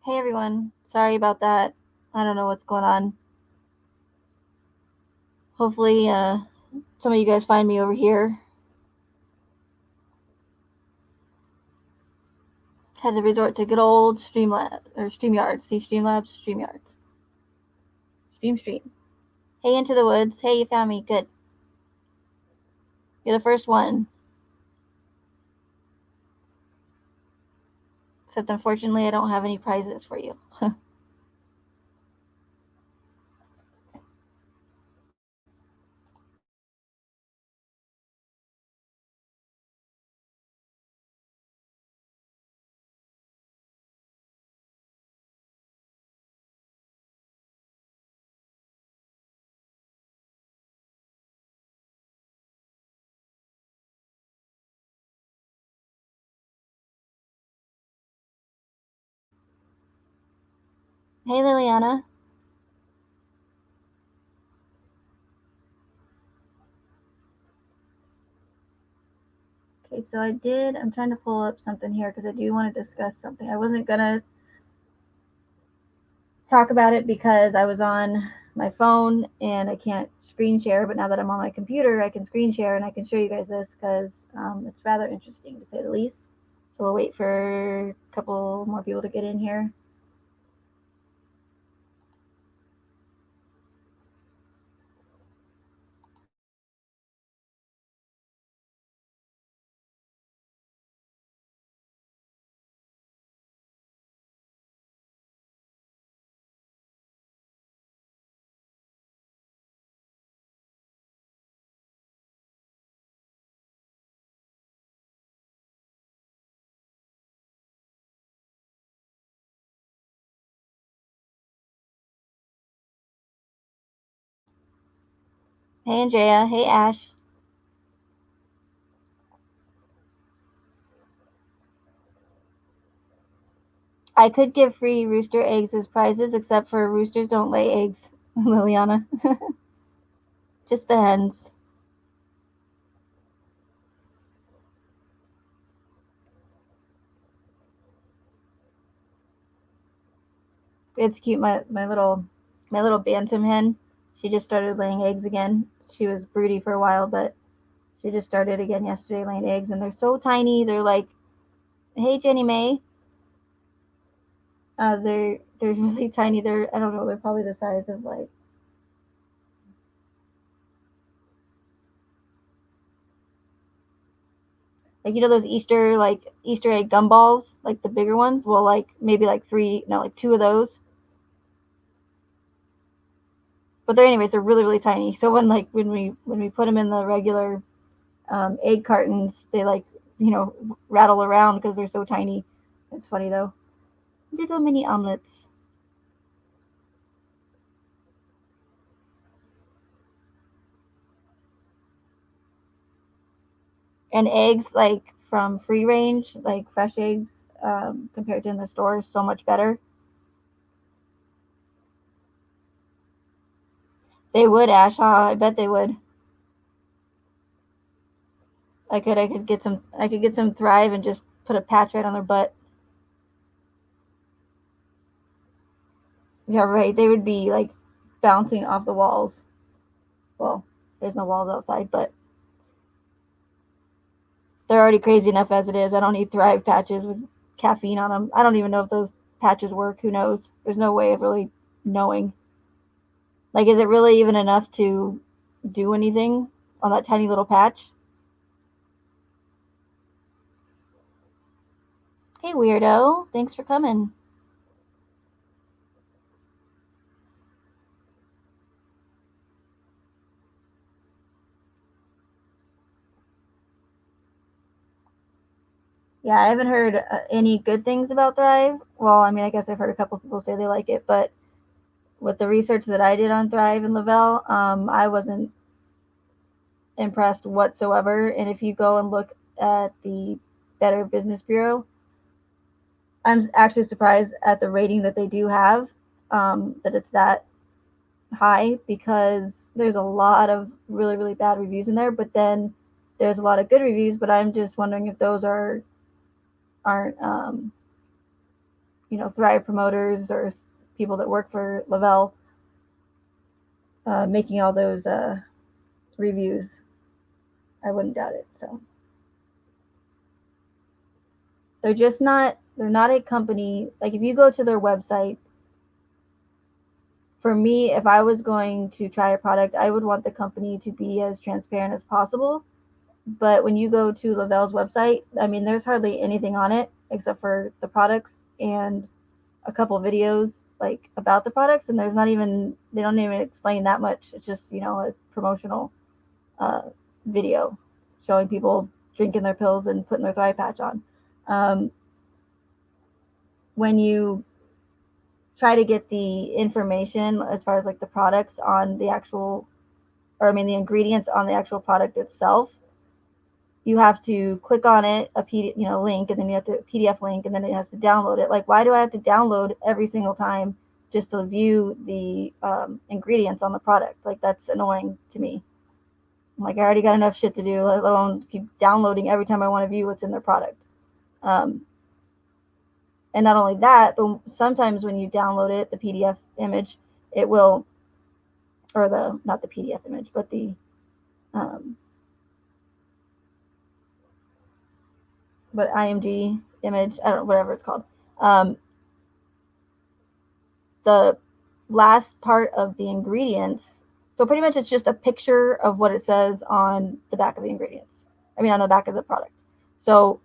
Hey everyone, sorry about that. I don't know what's going on. Hopefully, some of you guys find me over here. Had to resort to good old Streamlab or StreamYards. See Streamlabs, StreamYards, Stream. Hey, Into the Woods. Hey, you found me. Good. You're the first one. Except unfortunately, I don't have any prizes for you. Hey, Liliana. Okay, so I'm trying to pull up something here because I do want to discuss something. I wasn't going to talk about it because I was on my phone and I can't screen share. But now that I'm on my computer, I can screen share and I can show you guys this because it's rather interesting to say the least. So we'll wait for a couple more people to get in here. Hey, Andrea. Hey, Ash. I could give free rooster eggs as prizes, except for roosters don't lay eggs, Liliana. Just the hens. It's cute. My little bantam hen. She just started laying eggs again. She was broody for a while, but she just started again yesterday laying eggs, and they're so tiny. They're like, hey, Jenny May. They're really tiny. I don't know. They're probably the size of like those Easter egg gumballs, like the bigger ones. Well, like maybe like three, no, like two of those. But they're really really tiny. So when we put them in the regular egg cartons, they rattle around because they're so tiny. It's funny though. Little mini omelets. And eggs like from free range, like fresh eggs, compared to in the stores, so much better. They would, Ash. I bet they would. I could get some Thrive and just put a patch right on their butt. Yeah, right. They would be like bouncing off the walls. Well, there's no walls outside, but they're already crazy enough as it is. I don't need Thrive patches with caffeine on them. I don't even know if those patches work. Who knows? There's no way of really knowing. Like, is it really even enough to do anything on that tiny little patch? Hey, weirdo. Thanks for coming. Yeah, I haven't heard any good things about Thrive. Well, I mean, I guess I've heard a couple people say they like it, but with the research that I did on Thrive and Le-vel, I wasn't impressed whatsoever. And if you go and look at the Better Business Bureau, I'm actually surprised at the rating that they do have, that it's that high, because there's a lot of really, really bad reviews in there, but then there's a lot of good reviews. But I'm just wondering if those aren't Thrive promoters or people that work for Le-vel making all those reviews. I wouldn't doubt it. So they're not a company. Like, if you go to their website, for me, if I was going to try a product, I would want the company to be as transparent as possible. But when you go to Le-vel's website, I mean, there's hardly anything on it except for the products and a couple videos like about the products, and they don't even explain that much. It's just a promotional uh, video showing people drinking their pills and putting their thigh patch on. Um, when you try to get the information as far as like the products on the actual, or I mean the ingredients on the actual product itself, you have to click on it, a PDF, link, and then you have to PDF link, and then it has to download it. Like, why do I have to download every single time just to view the ingredients on the product? Like, that's annoying to me. I'm like, I already got enough shit to do, let alone keep downloading every time I want to view what's in their product. Um, and not only that, but sometimes when you download it, the PDF image, it will, or the not the PDF image, but the um, but IMG image, I don't know, whatever it's called. Um, the last part of the ingredients. So pretty much it's just a picture of what it says on the back of the ingredients. I mean, on the back of the product. So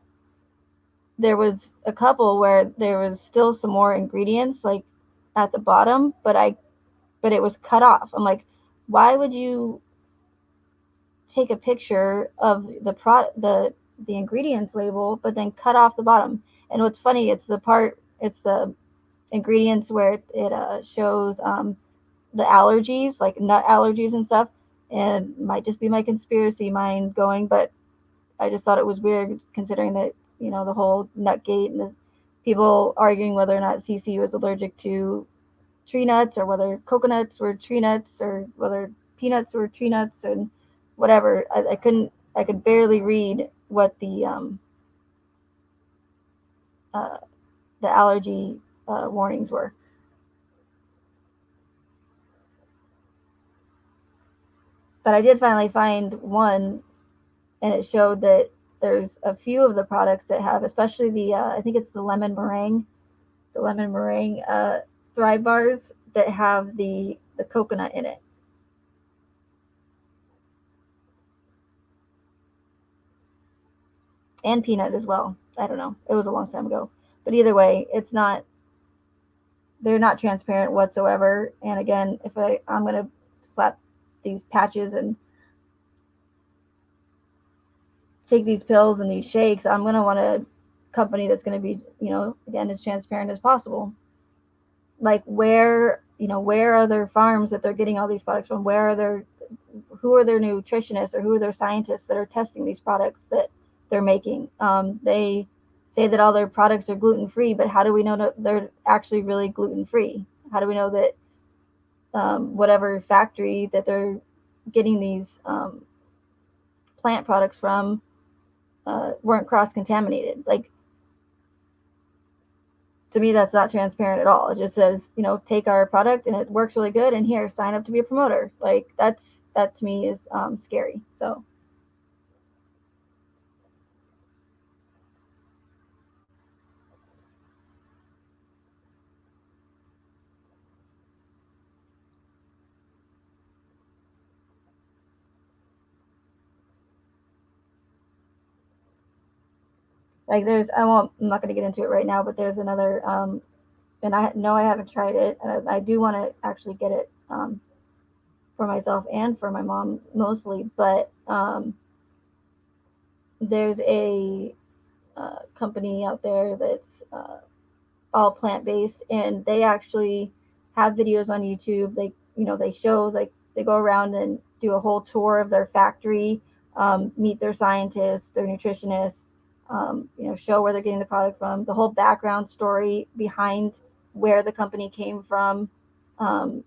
there was a couple where there was still some more ingredients like at the bottom, but it was cut off. I'm like, why would you take a picture of the ingredients label, but then cut off the bottom? And what's funny, it's the ingredients where it shows the allergies, like nut allergies and stuff. And it might just be my conspiracy mind going, but I just thought it was weird considering that the whole nut gate and the people arguing whether or not CC was allergic to tree nuts or whether coconuts were tree nuts or whether peanuts were tree nuts and whatever. I could barely read what uh, the allergy warnings were. But I did finally find one, and it showed that there's a few of the products that have, especially I think it's the lemon meringue Thrive bars that have the coconut in it. And peanut as well. I don't know. It was a long time ago. But either way, they're not transparent whatsoever. And again, if I'm going to slap these patches and take these pills and these shakes, I'm going to want a company that's going to be, again, as transparent as possible. Like, where are their farms that they're getting all these products from? Who are their nutritionists or who are their scientists that are testing these products that they're making? They say that all their products are gluten free, but how do we know that they're actually really gluten free? How do we know that whatever factory that they're getting these plant products from weren't cross contaminated? Like, to me, that's not transparent at all. It just says, take our product and it works really good, and here, sign up to be a promoter. Like, that to me is scary. So like I'm not going to get into it right now, but there's another and I know I haven't tried it, and I do want to actually get it for myself and for my mom mostly. But there's a company out there that's all plant based, and they actually have videos on YouTube. They show, like, they go around and do a whole tour of their factory, meet their scientists, their nutritionists, show where they're getting the product from, the whole background story behind where the company came from. Um,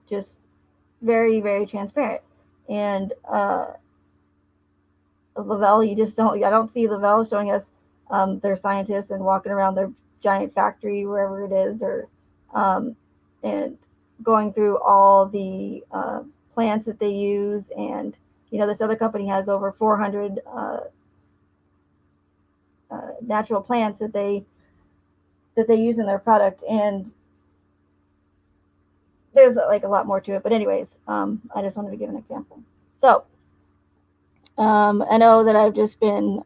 just very, very transparent. And Le-vel, you just don't. I don't see Le-vel showing us they're scientists and walking around their giant factory, wherever it is, or and going through all the plants that they use. And this other company has over 400 natural plants that they use in their product, and there's like a lot more to it. But anyways, I just wanted to give an example. So I know that I've just been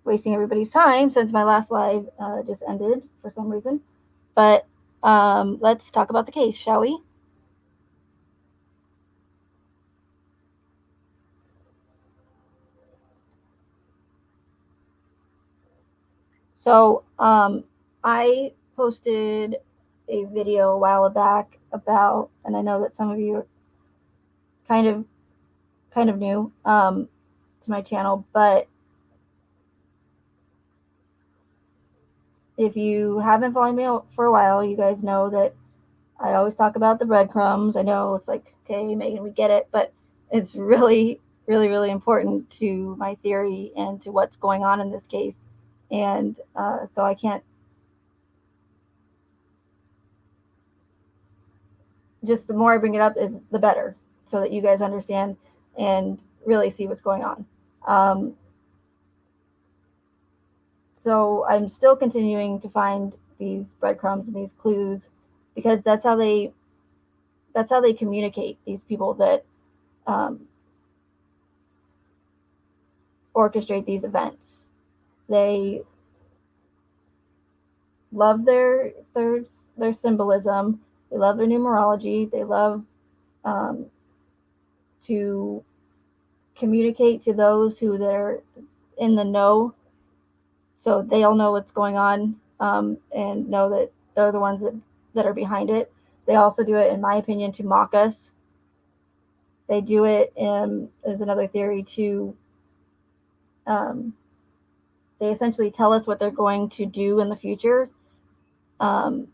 wasting everybody's time since my last live just ended for some reason. But let's talk about the case, shall we? So I posted a video a while back about, and I know that some of you are kind of new to my channel, but if you haven't followed me for a while, you guys know that I always talk about the breadcrumbs. I know it's like, okay, Megan, we get it, but it's really, really, really important to my theory and to what's going on in this case. And so I can't, just the more I bring it up is the better, so that you guys understand and really see what's going on. Um, so I'm still continuing to find these breadcrumbs and these clues, because that's how they communicate, these people that um, orchestrate these events. They love their symbolism. They love their numerology. They love um, to communicate to those who they're in the know, so they'll know what's going on, and know that they're the ones that are behind it. They also do it, in my opinion, to mock us. They do it, as another theory, to um, they essentially tell us what they're going to do in the future, um,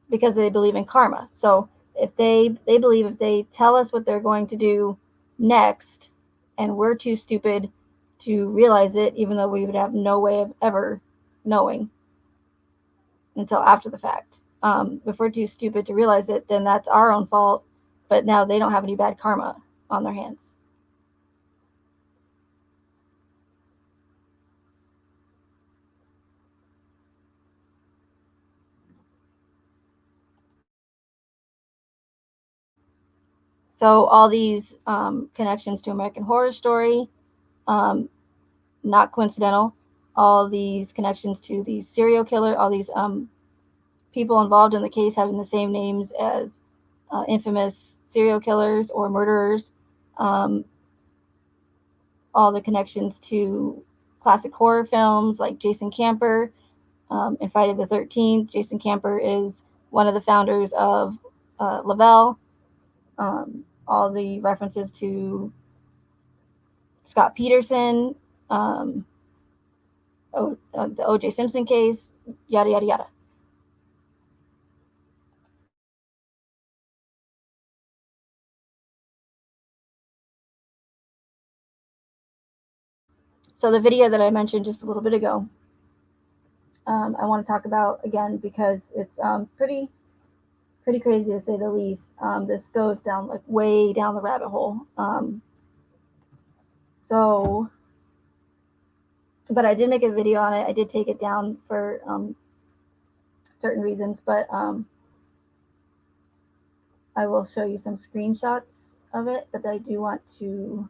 because they believe in karma. So if they believe if they tell us what they're going to do next, and we're too stupid to realize it, even though we would have no way of ever knowing until after the fact. If we're too stupid to realize it, then that's our own fault. But now they don't have any bad karma on their hands. So all these connections to American Horror Story, um, not coincidental. All these connections to these serial killer, all these people involved in the case having the same names as infamous serial killers or murderers. Um, all the connections to classic horror films like Jason Camper and Friday the 13th. Jason Camper is one of the founders of Le-vel. All the references to Scott Peterson, um, the O.J. Simpson case, yada, yada, yada. So the video that I mentioned just a little bit ago, I want to talk about again because it's pretty crazy to say the least. This goes down like way down the rabbit hole. So, but I did make a video on it. I did take it down for certain reasons, but I will show you some screenshots of it. But I do want to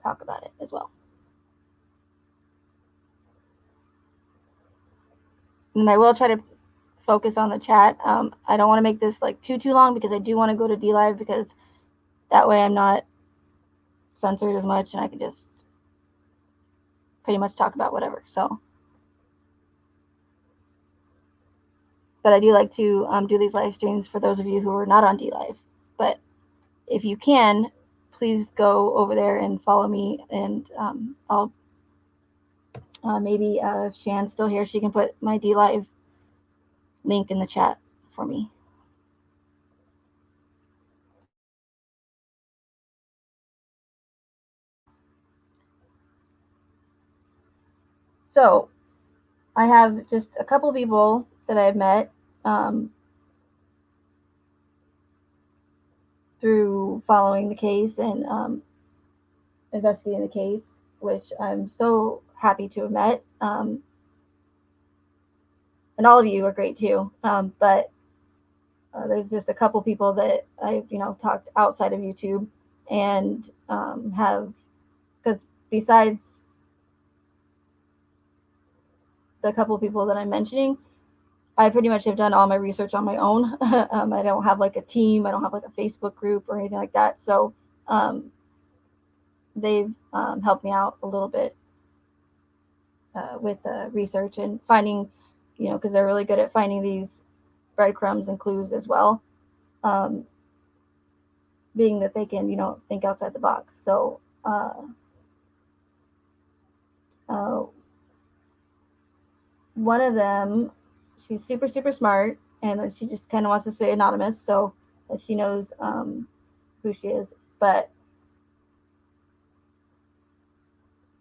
talk about it as well. And I will try to focus on the chat. I don't want to make this like too long because I do want to go to DLive, because that way I'm not censored as much and I can just pretty much talk about whatever. So, but I do like to do these live streams for those of you who are not on DLive. But if you can, please go over there and follow me, and I'll maybe if Shan's still here, she can put my DLive link in the chat for me. So I have just a couple people that I've met through following the case and investigating the case, which I'm so happy to have met. And all of you are great too. But there's just a couple people that I've talked outside of YouTube and have, because besides the couple people that I'm mentioning, I pretty much have done all my research on my own. I don't have like a team. I don't have like a Facebook group or anything like that. So they've helped me out a little bit with research and finding, because they're really good at finding these breadcrumbs and clues as well. Um, being that they can, think outside the box. So uh, one of them, she's super, super smart, and she just kind of wants to stay anonymous so that she knows who she is. But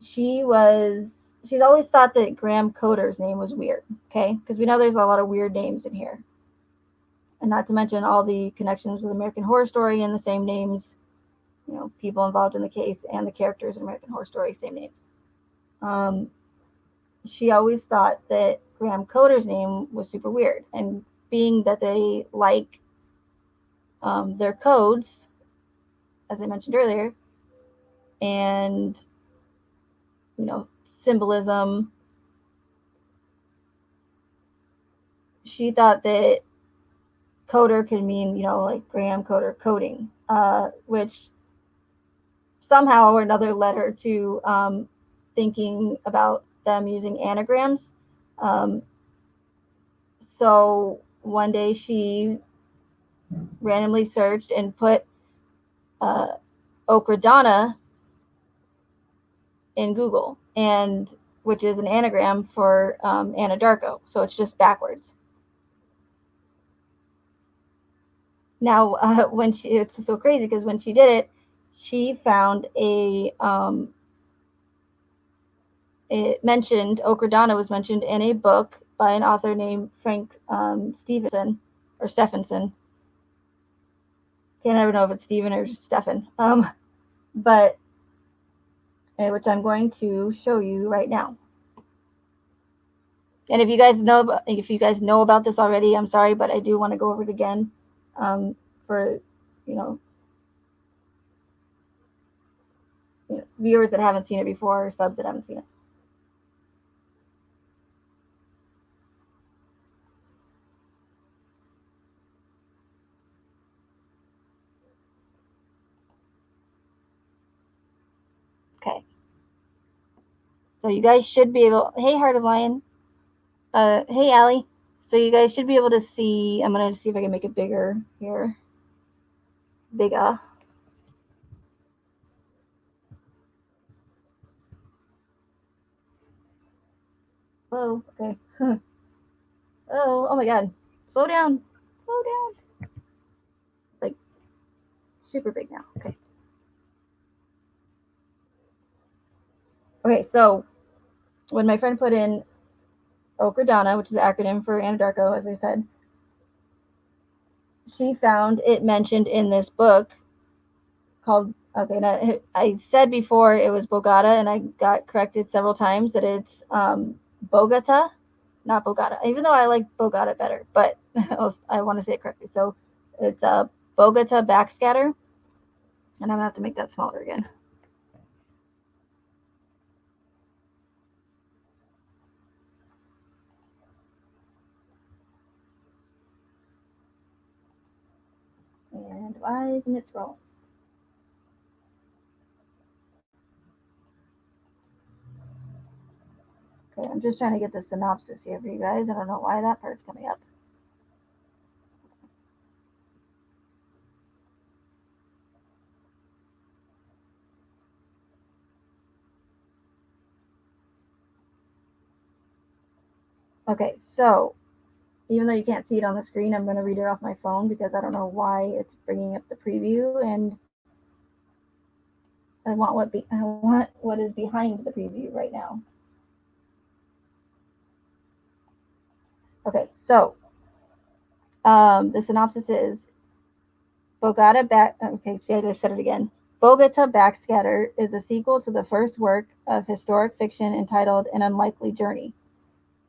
she's always thought that Graham Coder's name was weird, okay? Because we know there's a lot of weird names in here. And not to mention all the connections with American Horror Story and the same names, people involved in the case and the characters in American Horror Story, same names. She always thought that Graham Coder's name was super weird. And being that they like their codes, as I mentioned earlier, and, symbolism, she thought that coder could mean, like Graham Coder coding, which somehow or another led her to thinking about them using anagrams. Um, so one day she randomly searched and put Okradana in Google, and which is an anagram for Anadarko. So it's just backwards. Now, it's so crazy because when she did it, she found it mentioned, Okradana was mentioned in a book by an author named Frank Stevenson, or Stephenson. Can't ever know if it's Stephen or Stephen. But which I'm going to show you right now. And if you guys know about this already, I'm sorry, but I do want to go over it again for you know, viewers that haven't seen it before or subs that haven't seen it. Okay. So you guys should be able. Hey, Heart of Lion. Hey, Allie. So you guys should be able to see. I'm gonna see if I can make it bigger here. Bigger. Whoa. Okay. Oh my God. Slow down. Slow down. Like super big now. Okay. Okay. So when my friend put in Okradana, which is the acronym for Anadarko, as I said, she found it mentioned in this book called, okay, now, I said before it was Bogota, and I got corrected several times that it's Bogota, not Bogota, even though I like Bogota better, but I want to say it correctly. So it's Bogota backscatter, and I'm going to have to make that smaller again. And why isn't it scrolling? Okay, I'm just trying to get the synopsis here for you guys. I don't know why that part's coming up. Okay, so even though you can't see it on the screen, I'm going to read it off my phone because I don't know why it's bringing up the preview, and I want what is behind the preview right now. Okay, so the synopsis is Okay, see, I just said it again. Bogota Backscatter is a sequel to the first work of historic fiction entitled An Unlikely Journey,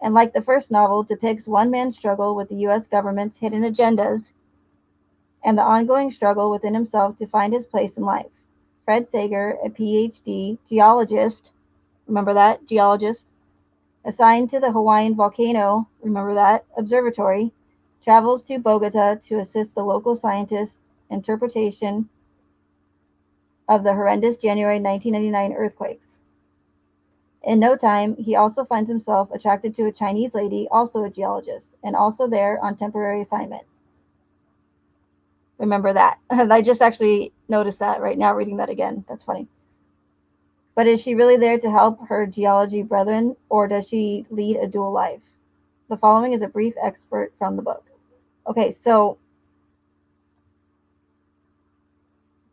and like the first novel, depicts one man's struggle with the U.S. government's hidden agendas and the ongoing struggle within himself to find his place in life. Fred Sager, a PhD geologist, remember that? Geologist, assigned to the Hawaiian volcano, remember that? Observatory, travels to Bogota to assist the local scientists' interpretation of the horrendous January 1999 earthquakes. In no time, he also finds himself attracted to a Chinese lady, also a geologist, and also there on temporary assignment. Remember that. I just actually noticed that right now reading that again. That's funny. But is she really there to help her geology brethren, or does she lead a dual life? The following is a brief excerpt from the book. Okay, so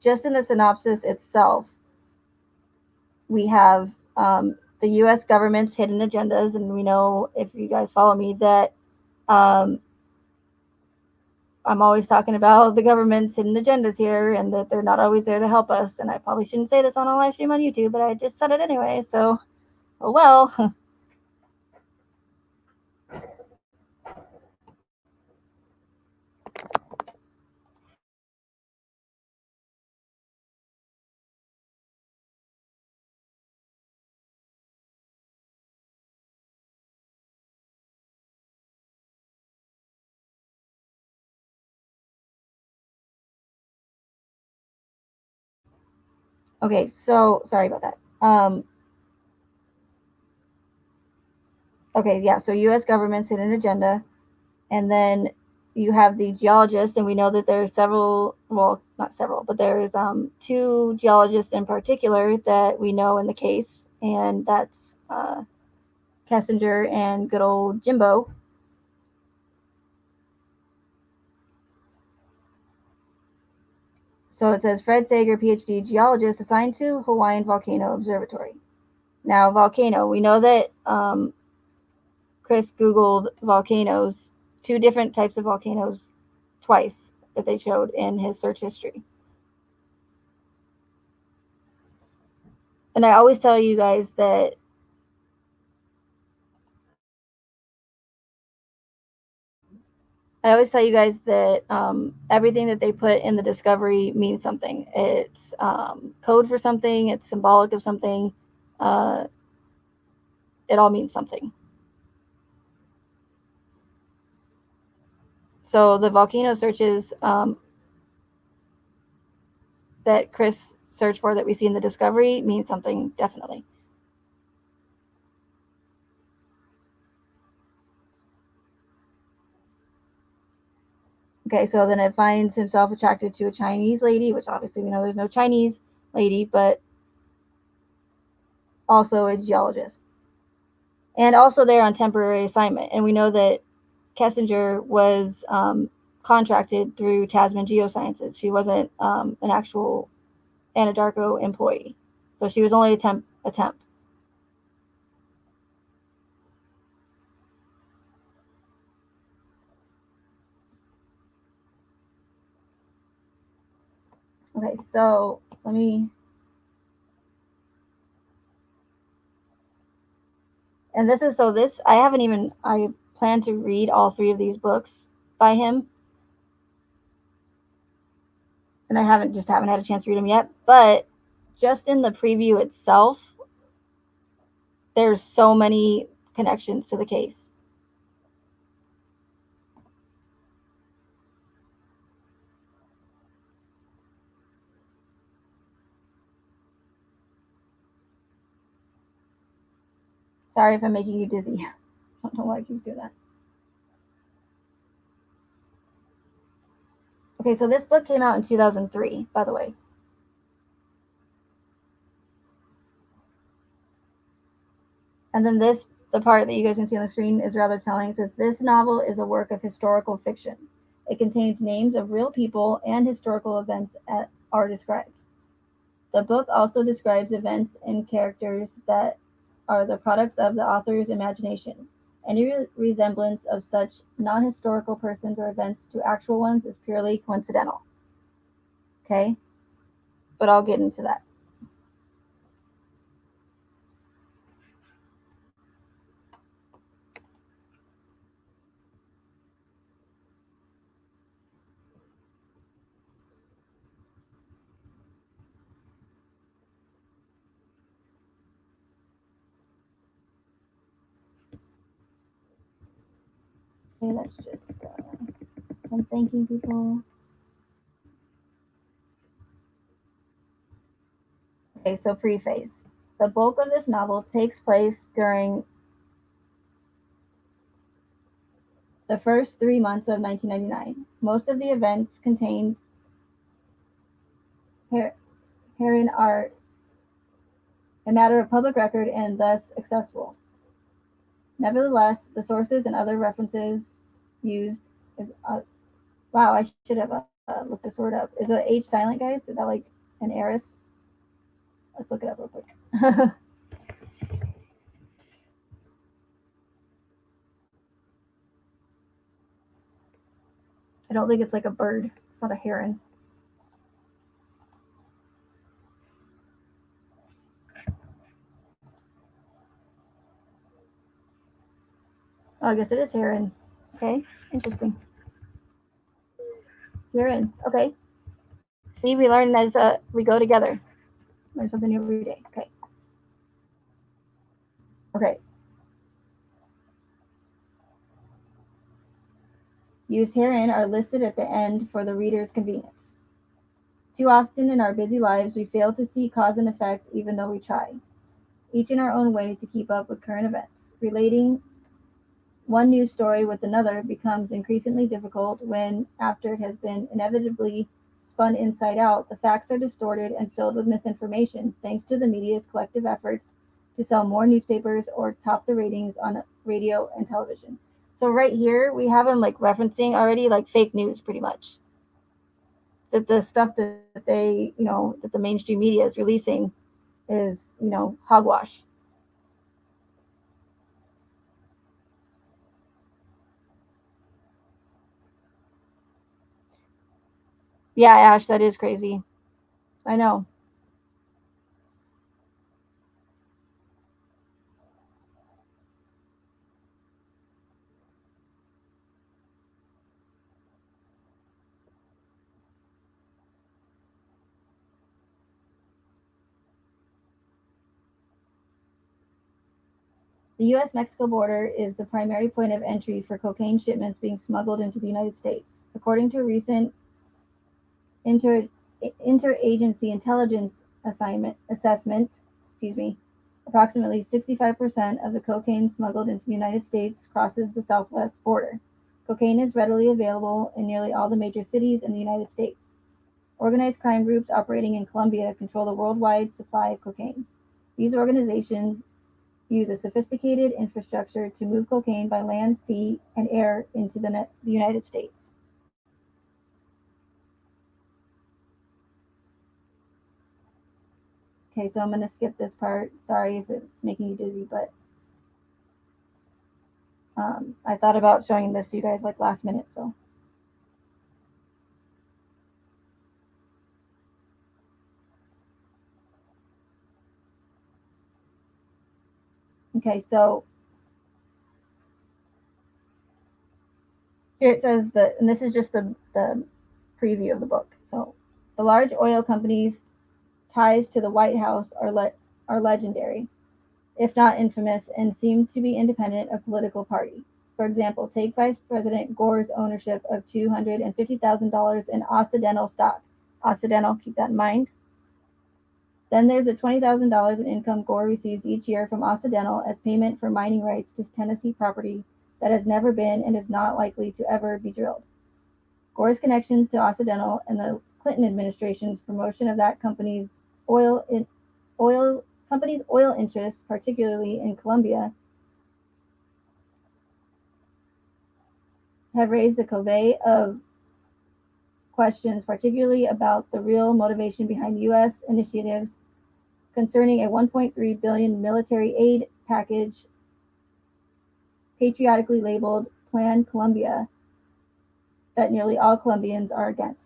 just in the synopsis itself, we have the U.S. government's hidden agendas, and we know, if you guys follow me, that um, I'm always talking about the government's hidden agendas here, and that they're not always there to help us. And I probably shouldn't say this on a live stream on YouTube, but I just said it anyway. So, oh well. Okay, so sorry about that. Okay, yeah. So U.S. government's hidden agenda, and then you have the geologist, and we know that there's several. Well, not several, but there's two geologists in particular that we know in the case, and that's Kessinger and good old Jimbo. So it says Fred Sager, PhD geologist assigned to Hawaiian Volcano Observatory. Now, volcano, we know that Chris Googled volcanoes, two different types of volcanoes, twice that they showed in his search history. And I always tell you guys that everything that they put in the discovery means something. It's code for something. It's symbolic of something. Uh, it all means something. So the volcano searches that Chris searched for that we see in the discovery means something, definitely. Okay, so then it finds himself attracted to a Chinese lady, which obviously we know there's no Chinese lady, but also a geologist. And also there on temporary assignment. And we know that Kessinger was contracted through Tasman Geosciences. She wasn't an actual Anadarko employee. So she was only a temp. Okay, so let me. And this is so this I haven't even I plan to read all three of these books by him, and I haven't had a chance to read them yet. But just in the preview itself, there's so many connections to the case. Sorry if I'm making you dizzy. I don't know why I keep doing that. Okay, so this book came out in 2003, by the way. And then the part that you guys can see on the screen is rather telling. It says, this novel is a work of historical fiction. It contains names of real people and historical events are described. The book also describes events and characters that are the products of the author's imagination Any resemblance of such non-historical persons or events to actual ones is purely coincidental. Okay? But I'll get into that. Okay, let's just I'm thanking people. Okay, so preface. The bulk of this novel takes place during the first 3 months of 1999. Most of the events contained herein are a matter of public record and thus accessible. Nevertheless, the sources and other references used is wow. I should have looked this word up. Is the H silent, guys? Is that like an heiress? Let's look it up real quick. I don't think it's like a bird. It's not a heron. Oh, I guess it is heron. Okay, interesting. Heron. Okay. See, we learn as we go together. Learn something new every day. Okay. Okay. Used herein are listed at the end for the reader's convenience. Too often in our busy lives, we fail to see cause and effect even though we try, each in our own way to keep up with current events. Relating one news story with another becomes increasingly difficult when, after it has been inevitably spun inside out, the facts are distorted and filled with misinformation thanks to the media's collective efforts to sell more newspapers or top the ratings on radio and television. So right here we have them like referencing already like fake news pretty much. That the stuff that they, that the mainstream media is releasing is, hogwash. Yeah, Ash, that is crazy. I know. The U.S. Mexico border is the primary point of entry for cocaine shipments being smuggled into the United States. According to a recent inter, interagency intelligence assessment, approximately 65% of the cocaine smuggled into the United States crosses the southwest border. Cocaine is readily available in nearly all the major cities in the United States. Organized crime groups operating in Colombia control the worldwide supply of cocaine. These organizations use a sophisticated infrastructure to move cocaine by land, sea, and air into the United States. Okay, so I'm going to skip this part. Sorry if it's making you dizzy, but I thought about showing this to you guys like last minute. So, okay, so here it says that, and this is just the preview of the book. So, the large oil companies' ties to the White House are legendary, if not infamous, and seem to be independent of political party. For example, take Vice President Gore's ownership of $250,000 in Occidental stock. Occidental, keep that in mind. Then there's the $20,000 in income Gore receives each year from Occidental as payment for mining rights to Tennessee property that has never been and is not likely to ever be drilled. Gore's connections to Occidental and the Clinton administration's promotion of that oil oil oil interests, particularly in Colombia, have raised a covey of questions, particularly about the real motivation behind U.S. initiatives concerning a 1.3 billion military aid package patriotically labeled Plan Colombia that nearly all Colombians are against.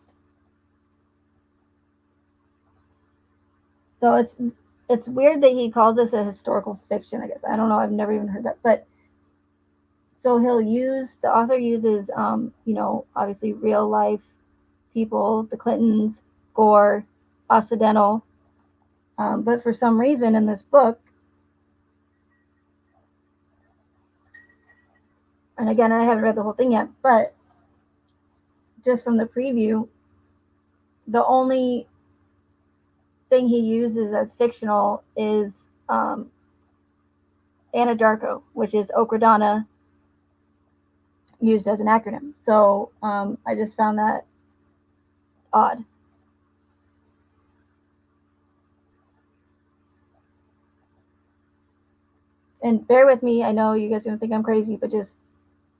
So it's weird that he calls this a historical fiction, I guess. I don't know, I've never even heard that. But so the author uses, obviously real life people, the Clintons, Gore, Occidental. But for some reason in this book, and again, I haven't read the whole thing yet, but just from the preview, the only thing he uses as fictional is Anadarko, which is Okradana used as an acronym. So I just found that odd. And bear with me. I know you guys are going to think I'm crazy, but just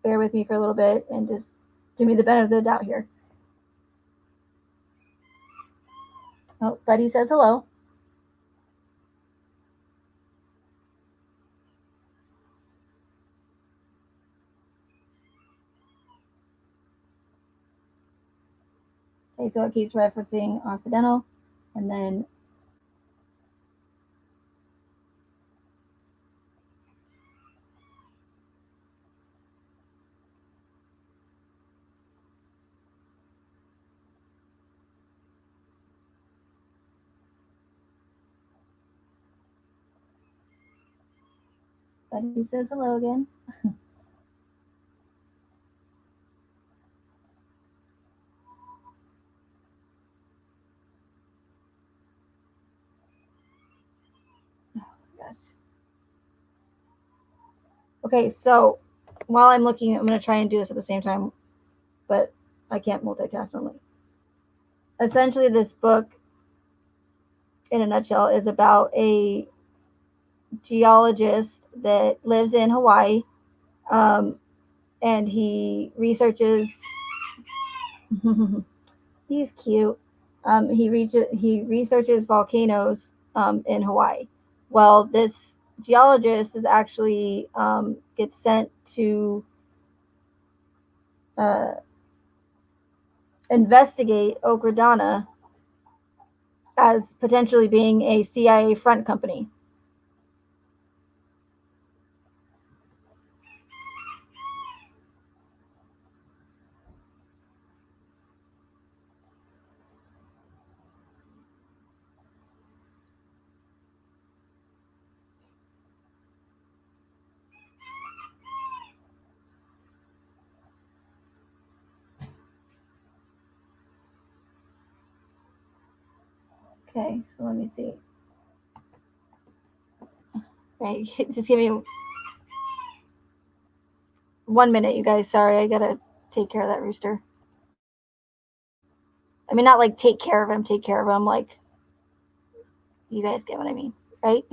bear with me for a little bit and just give me the benefit of the doubt here. Oh, Buddy says hello. Okay, so it keeps referencing Occidental, and then Buddy says hello again. Oh, gosh. Okay, so while I'm looking, I'm going to try and do this at the same time, but I can't multitask normally. Essentially, this book, in a nutshell, is about a geologist that lives in Hawaii, um, and he researches. He's cute. He researches volcanoes in Hawaii. Well, this geologist is actually gets sent to uh, investigate Okradana as potentially being a CIA front company. Okay, so let me see. Right, just give me 1 minute, you guys. Sorry, I gotta take care of that rooster. I mean, not like take care of him. Like, you guys get what I mean, right?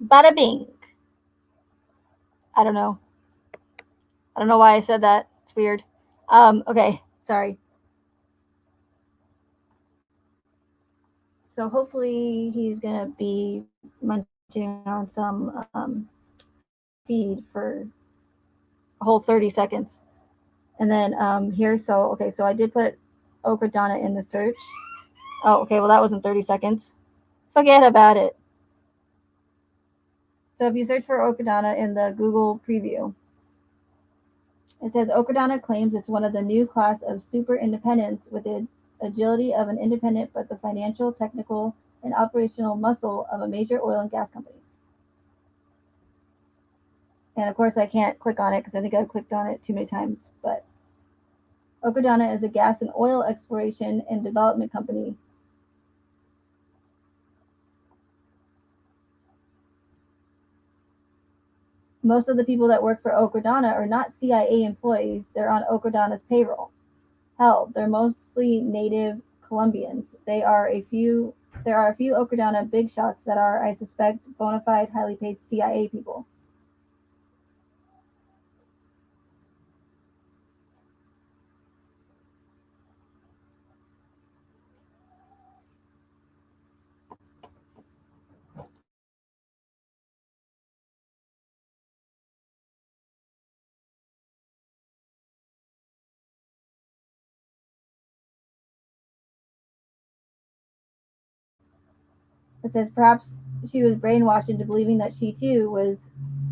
Bada bing. I don't know. I don't know why I said that. It's weird. Okay, sorry. So hopefully he's gonna be munching on some feed for a whole 30 seconds. And then here, so okay, so I did put Okradana in the search. Oh, okay, well that wasn't 30 seconds. Forget about it. So if you search for Okradana in the Google preview, it says Okradana claims it's one of the new class of super independents with the agility of an independent but the financial, technical, and operational muscle of a major oil and gas company. And of course, I can't click on it because I think I clicked on it too many times. But Okradana is a gas and oil exploration and development company. Most of the people that work for Okradana are not CIA employees, they're on Okradana's payroll. Hell, they're mostly native Colombians. There are a few Okradana big shots that are, I suspect, bona fide, highly paid CIA people. It says perhaps she was brainwashed into believing that she too was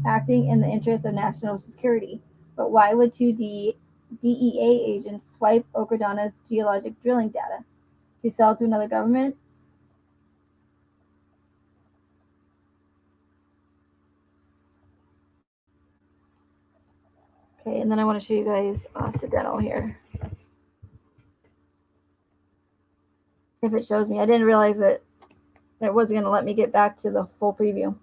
acting in the interest of national security. But why would DEA agents swipe Okradana's geologic drilling data? To sell to another government? Okay, and then I want to show you guys Occidental here. If it shows me, I didn't realize that it wasn't going to let me get back to the full preview.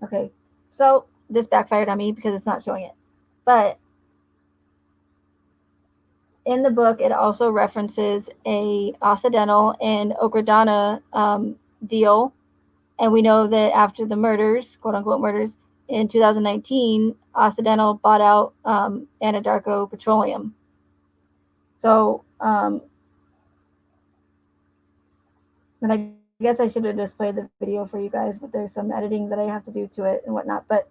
Okay, so this backfired on me because it's not showing it. But in the book, it also references a Occidental and Okradana deal. And we know that after the murders, quote unquote murders, in 2019, Occidental bought out Anadarko Petroleum. So, and I guess I should have just played the video for you guys, but there's some editing that I have to do to it and whatnot. But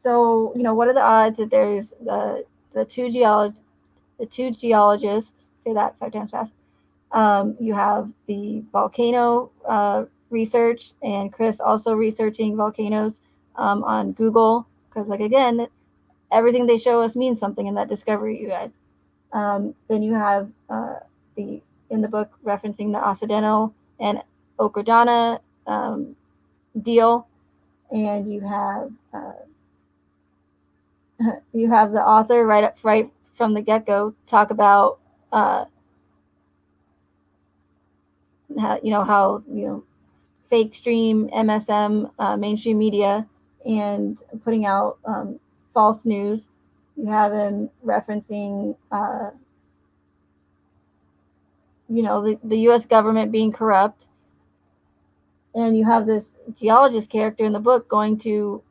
so, what are the odds that there's the two geologists, say that 5 times fast. You have the volcano research, and Chris also researching volcanoes on Google, because, like, again, everything they show us means something in that discovery, you guys. Then you have the in the book referencing the Occidental and Okradana deal, and you have the author right from the get go talk about how fake stream MSM mainstream media and putting out false news. You have him referencing the U.S. government being corrupt, and you have this geologist character in the book going to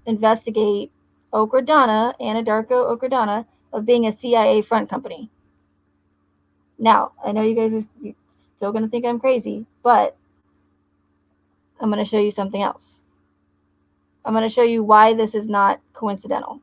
investigate Anadarko Okradana, of being a CIA front company. Now, I know you guys are still going to think I'm crazy, but I'm going to show you something else. I'm going to show you why this is not coincidental.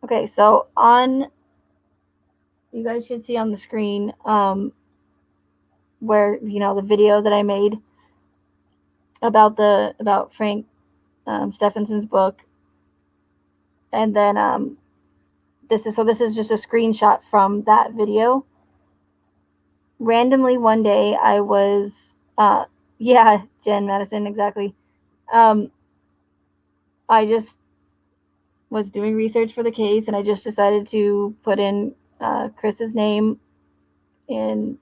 Okay, so on, you guys should see on the screen where, the video that I made about Frank Stephenson's book, and then this is just a screenshot from that video. Randomly one day I was yeah, Jen Madison, exactly. Um, I just was doing research for the case, and I just decided to put in Chris's name in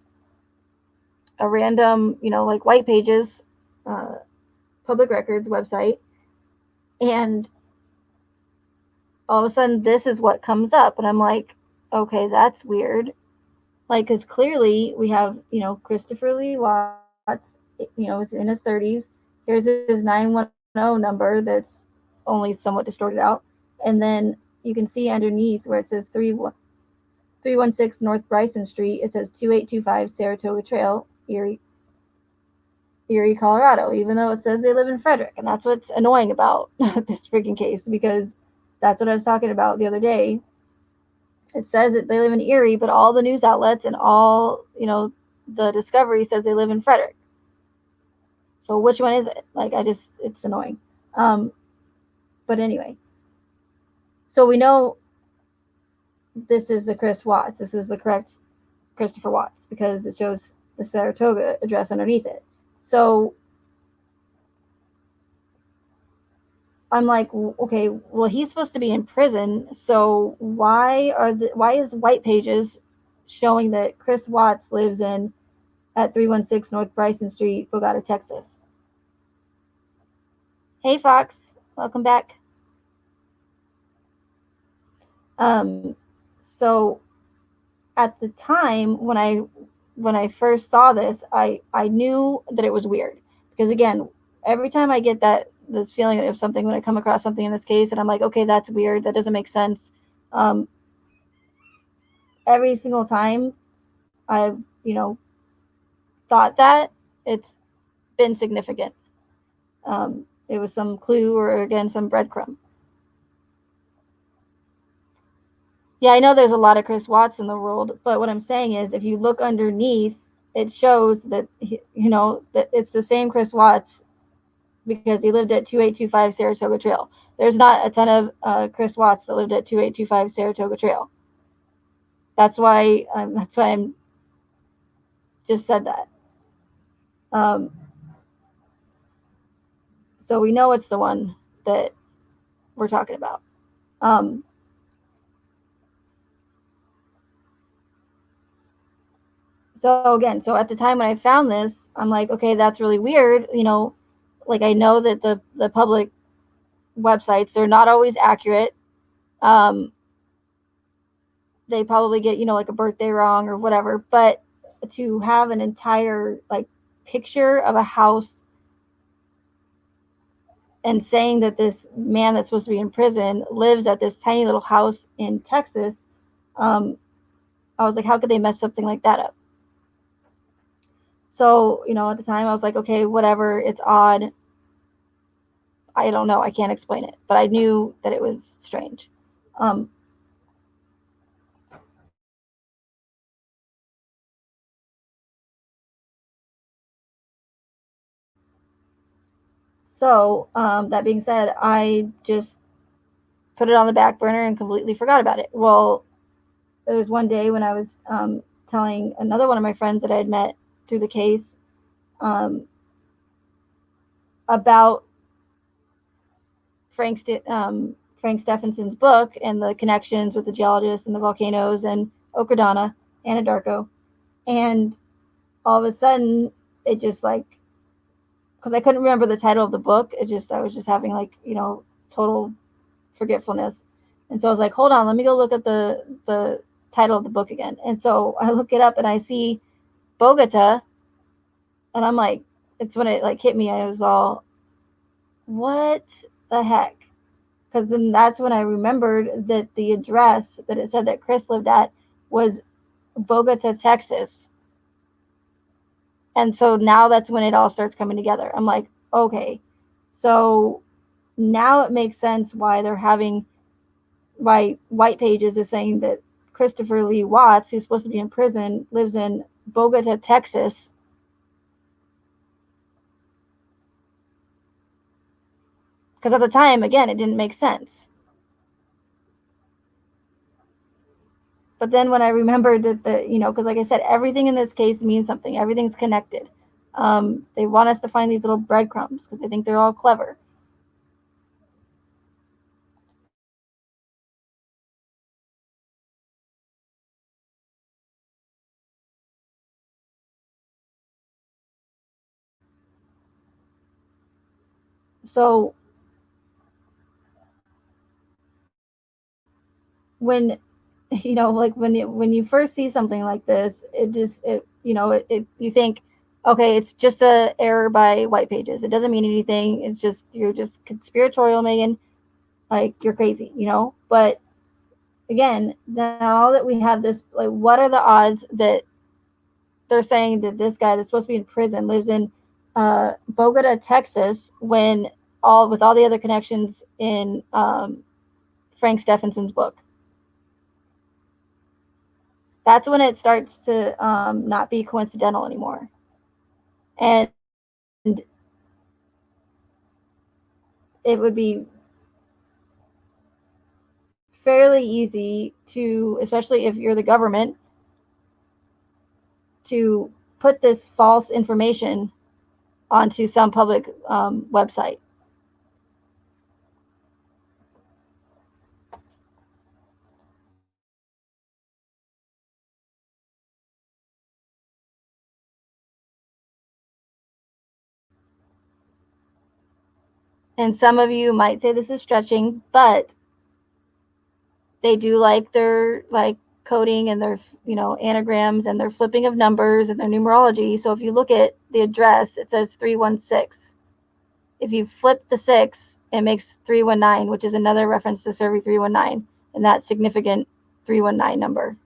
a random, like White Pages, uh, public records website, and all of a sudden this is what comes up, and I'm like, okay, that's weird. Like, because clearly we have, Christopher Lee Watts, it's in his 30s. Here's his 910 number that's only somewhat distorted out. And then you can see underneath where it says 316 North Bryson Street, it says 2825 Saratoga Trail, Erie, Colorado, even though it says they live in Frederick. And that's what's annoying about this freaking case, because that's what I was talking about the other day. It says that they live in Erie, but all the news outlets and all, the Discovery says they live in Frederick. So which one is it? Like, it's annoying. Um, but anyway, so we know this is the Chris Watts. This is the correct Christopher Watts because it shows the Saratoga address underneath it. So I'm like, okay, well, he's supposed to be in prison. So why is White Pages showing that Chris Watts lives in at 316 North Bryson Street, Bogota, Texas? Hey, Fox, welcome back. Um, so at the time when I first saw this, I knew that it was weird because, again, every time I get this feeling of something when I come across something in this case, and I'm like, okay, that's weird, that doesn't make sense. Um, every single time I've thought that, it's been significant. It was some clue or, again, some breadcrumb. Yeah, I know there's a lot of Chris Watts in the world, but what I'm saying is, if you look underneath, it shows that that it's the same Chris Watts because he lived at 2825 Saratoga Trail. There's not a ton of Chris Watts that lived at 2825 Saratoga Trail. That's why I'm just said that. Um, so we know it's the one that we're talking about. Um, so at the time when I found this, I'm like, okay, that's really weird. Like, I know that the public websites, they're not always accurate. Um, they probably get, like a birthday wrong or whatever, but to have an entire, like, picture of a house and saying that this man that's supposed to be in prison lives at this tiny little house in Texas, um, I was like, how could they mess something like that up? So, at the time I was like, okay, whatever, it's odd. I don't know, I can't explain it, but I knew that it was strange. Um, that being said, I just put it on the back burner and completely forgot about it. Well, there was one day when I was telling another one of my friends that I had met through the case um, about Frank Stephenson's book and the connections with the geologists and the volcanoes and Okradana, Anadarko, and all of a sudden it just, like, because I couldn't remember the title of the book, I was just having, like, total forgetfulness, and so I was like, hold on, let me go look at the title of the book again, and so I look it up and I see Bogota, and I'm like, it's when it, like, hit me. I was all, what the heck? Because then that's when I remembered that the address that it said that Chris lived at was Bogota, Texas. And so now that's when it all starts coming together. I'm like, okay, so now it makes sense why they're having why White Pages is saying that Christopher Lee Watts, who's supposed to be in prison, lives in Bogota, Texas. Because at the time, again, it didn't make sense. But then when I remembered that because like I said, everything in this case means something. Everything's connected. They want us to find these little breadcrumbs because they think they're all clever. So when like when you first see something like this, it just you think, okay, it's just a error by White Pages. It doesn't mean anything. It's just you're just conspiratorial, Megan. Like you're crazy, But again, now that we have this, like, what are the odds that they're saying that this guy that's supposed to be in prison lives in Bogota, Texas, when all with all the other connections in Frank Stephenson's book? That's when it starts to not be coincidental anymore. And it would be fairly easy to, especially if you're the government, to put this false information onto some public website. And some of you might say this is stretching, but they do like their coding and their anagrams and their flipping of numbers and their numerology. So if you look at the address, it says 316. If you flip the 6, it makes 319, which is another reference to Survey 319 and that significant 319 number.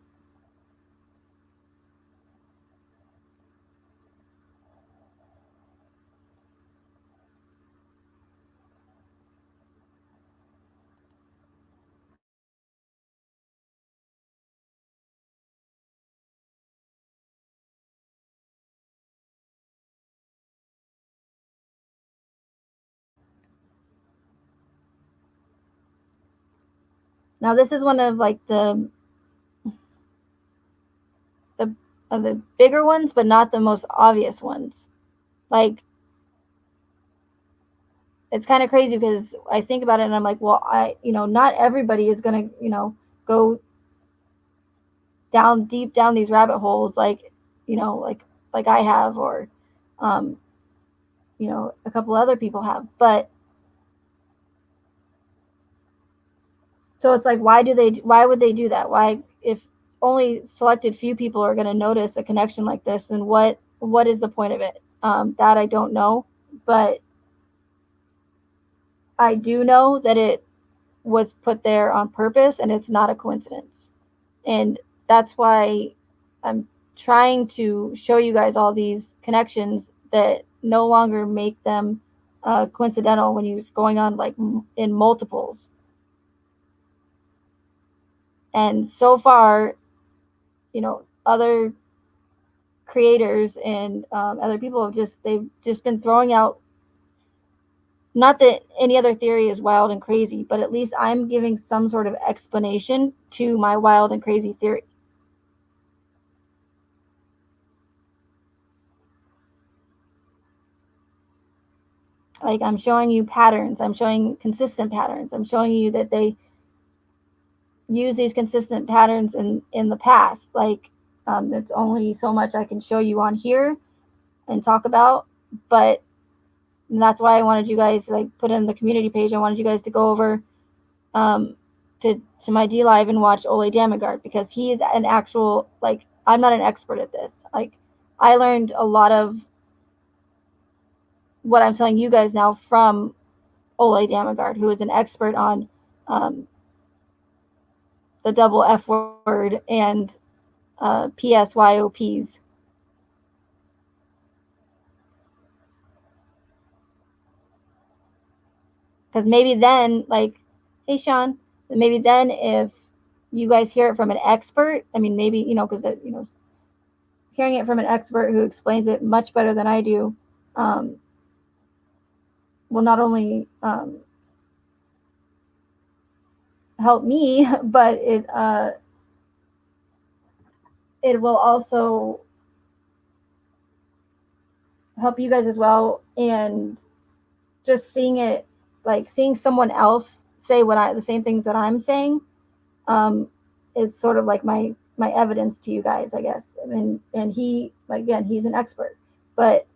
Now this is one of like the of the bigger ones, but not the most obvious ones. Like, it's kind of crazy because I think about it and I'm like, well, not everybody is gonna, go down deep down these rabbit holes like, like I have, or, um, a couple other people have. But so it's like, why would they do that? Why, if only selected few people are going to notice a connection like this, and what is the point of it? That I don't know, but I do know that it was put there on purpose and it's not a coincidence. And that's why I'm trying to show you guys all these connections that no longer make them coincidental when you're going on like in multiples. And so far, other creators and other people they've just been throwing out, not that any other theory is wild and crazy, but at least I'm giving some sort of explanation to my wild and crazy theory. Like, I'm showing you patterns, I'm showing consistent patterns, I'm showing you that they use these consistent patterns in the past. Like, there's only so much I can show you on here and talk about, but that's why I wanted you guys to like put in the community page. I wanted you guys to go over um, to my D Live and watch Ole Damagard, because he is an actual, like, I'm not an expert at this. Like, I learned a lot of what I'm telling you guys now from Ole Damagard, who is an expert on um, the double F word and PSYOPs. Because maybe then, like, hey, Sean, maybe then if you guys hear it from an expert, I mean, maybe, because, hearing it from an expert who explains it much better than I do, um, will not only help me, but it will also help you guys as well. And just seeing it, like seeing someone else say the same things that I'm saying, um, is sort of like my evidence to you guys, I guess. And he, like, again, he's an expert, but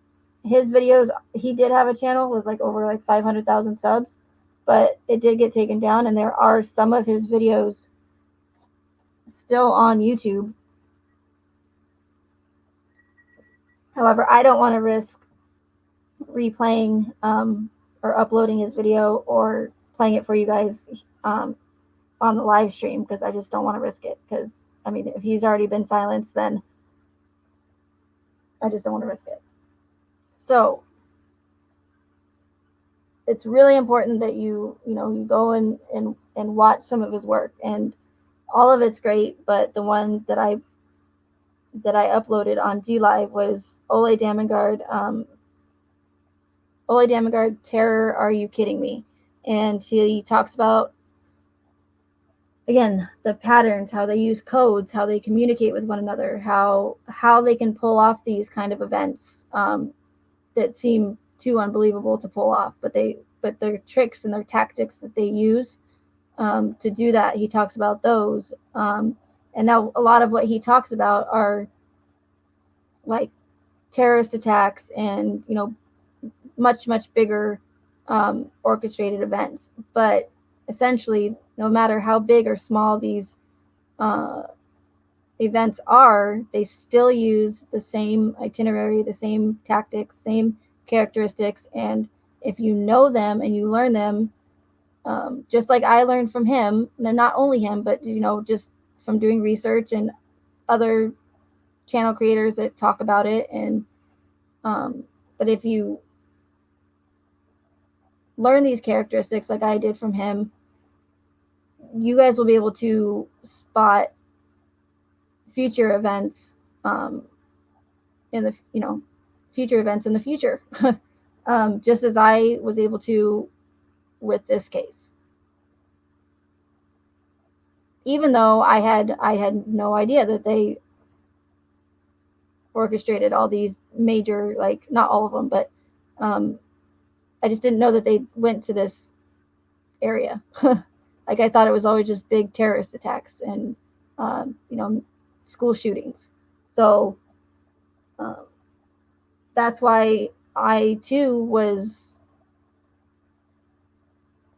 his videos, he did have a channel with like over like 500,000 subs, but it did get taken down, and there are some of his videos still on YouTube. However, I don't want to risk replaying, or uploading his video or playing it for you guys, um, on the live stream, because I just don't want to risk it. Because, I mean, if he's already been silenced, then I just don't want to risk it. So it's really important that you go and watch some of his work, and all of it's great, but the one that I uploaded on DLive was Ole Damengard. Ole Damengard, Terror, Are You Kidding Me? And he talks about, again, the patterns, how they use codes, how they communicate with one another, how they can pull off these kind of events, that seem too unbelievable to pull off, but their tricks and their tactics that they use, to do that. He talks about those, and now a lot of what he talks about are like terrorist attacks and much bigger, orchestrated events. But essentially, no matter how big or small these uh, events are, they still use the same itinerary, the same tactics, same characteristics. And if you know them and you learn them, just like I learned from him, and not only him, but just from doing research and other channel creators that talk about it. And but if you learn these characteristics like I did from him, you guys will be able to spot future events, um, in the future events in the future, just as I was able to with this case. Even though I had no idea that they orchestrated all these major, like, not all of them, but I just didn't know that they went to this area. Like, I thought it was always just big terrorist attacks and school shootings. So that's why I too was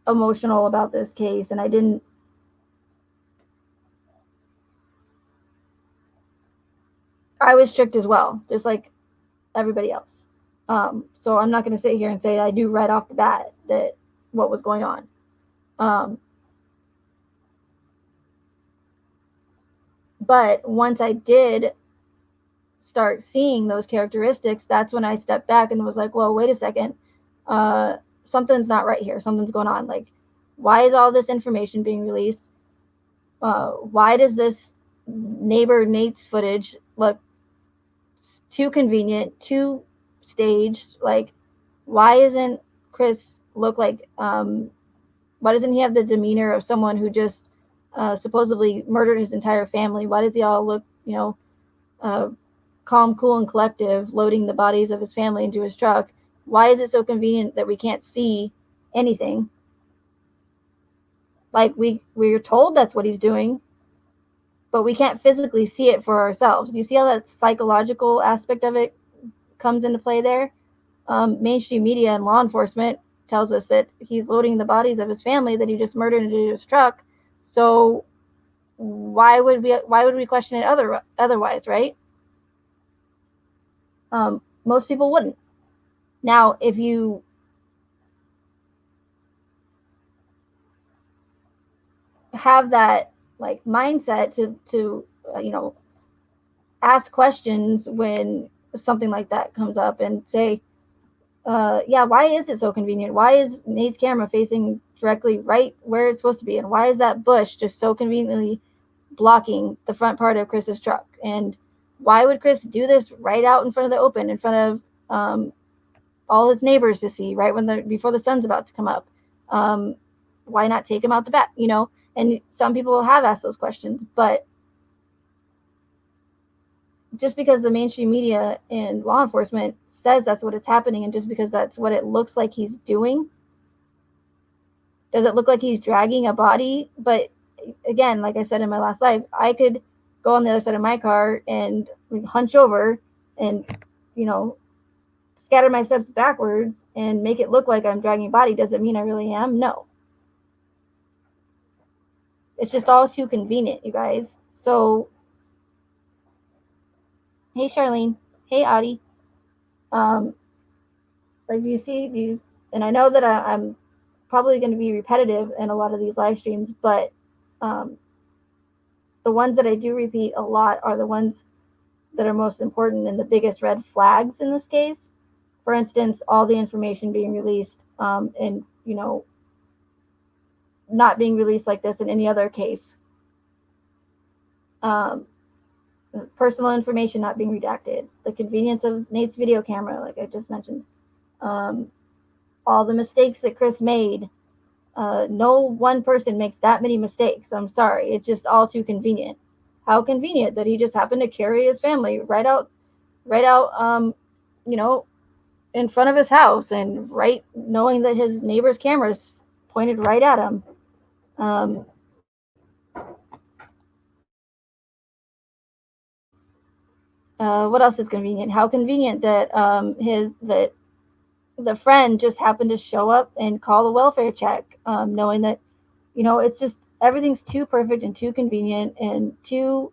emotional about this case, and I was strict as well, just like everybody else. So I'm not going to sit here and say I knew right off the bat that what was going on. But once I did start seeing those characteristics, that's when I stepped back and was like, well, wait a second. Something's not right here. Something's going on. Like, why is all this information being released? Why does this neighbor Nate's footage look too convenient, too staged? Like, why isn't Chris look like, why doesn't he have the demeanor of someone who just supposedly murdered his entire family? Why does he all look, calm, cool, and collective, loading the bodies of his family into his truck? Why is it so convenient that we can't see anything? Like, we're told that's what he's doing, but we can't physically see it for ourselves. Do you see how that psychological aspect of it comes into play there? Mainstream media and law enforcement tells us that he's loading the bodies of his family that he just murdered into his truck. So why would we question it otherwise, right? Most people wouldn't. Now, if you have that, like, mindset to ask questions when something like that comes up, and say, yeah, why is it so convenient? Why is Nate's camera facing directly right where it's supposed to be? And why is that bush just so conveniently blocking the front part of Chris's truck? And why would Chris do this right out in front of the open, in front of all his neighbors to see, right when before the sun's about to come up? Why not take him out the back? And some people have asked those questions, but just because the mainstream media and law enforcement says that's what it's happening, and just because that's what it looks like he's doing, does it look like he's dragging a body? But again, like I said in my last live, I could go on the other side of my car and hunch over and, scatter my steps backwards and make it look like I'm dragging a body. Does it mean I really am? No. It's just all too convenient, you guys. So, hey, Charlene. Hey, Audie. Like and I know that I'm probably going to be repetitive in a lot of these live streams, but the ones that I do repeat a lot are the ones that are most important and the biggest red flags in this case. For instance, all the information being released, and not being released like this in any other case. Personal information not being redacted, the convenience of Nate's video camera, like I just mentioned, all the mistakes that Chris made. No one person makes that many mistakes. I'm sorry. It's just all too convenient. How convenient that he just happened to carry his family right out, in front of his house, and right knowing that his neighbor's cameras pointed right at him. What else is convenient? How convenient that the friend just happened to show up and call a welfare check, knowing that, it's just everything's too perfect and too convenient and too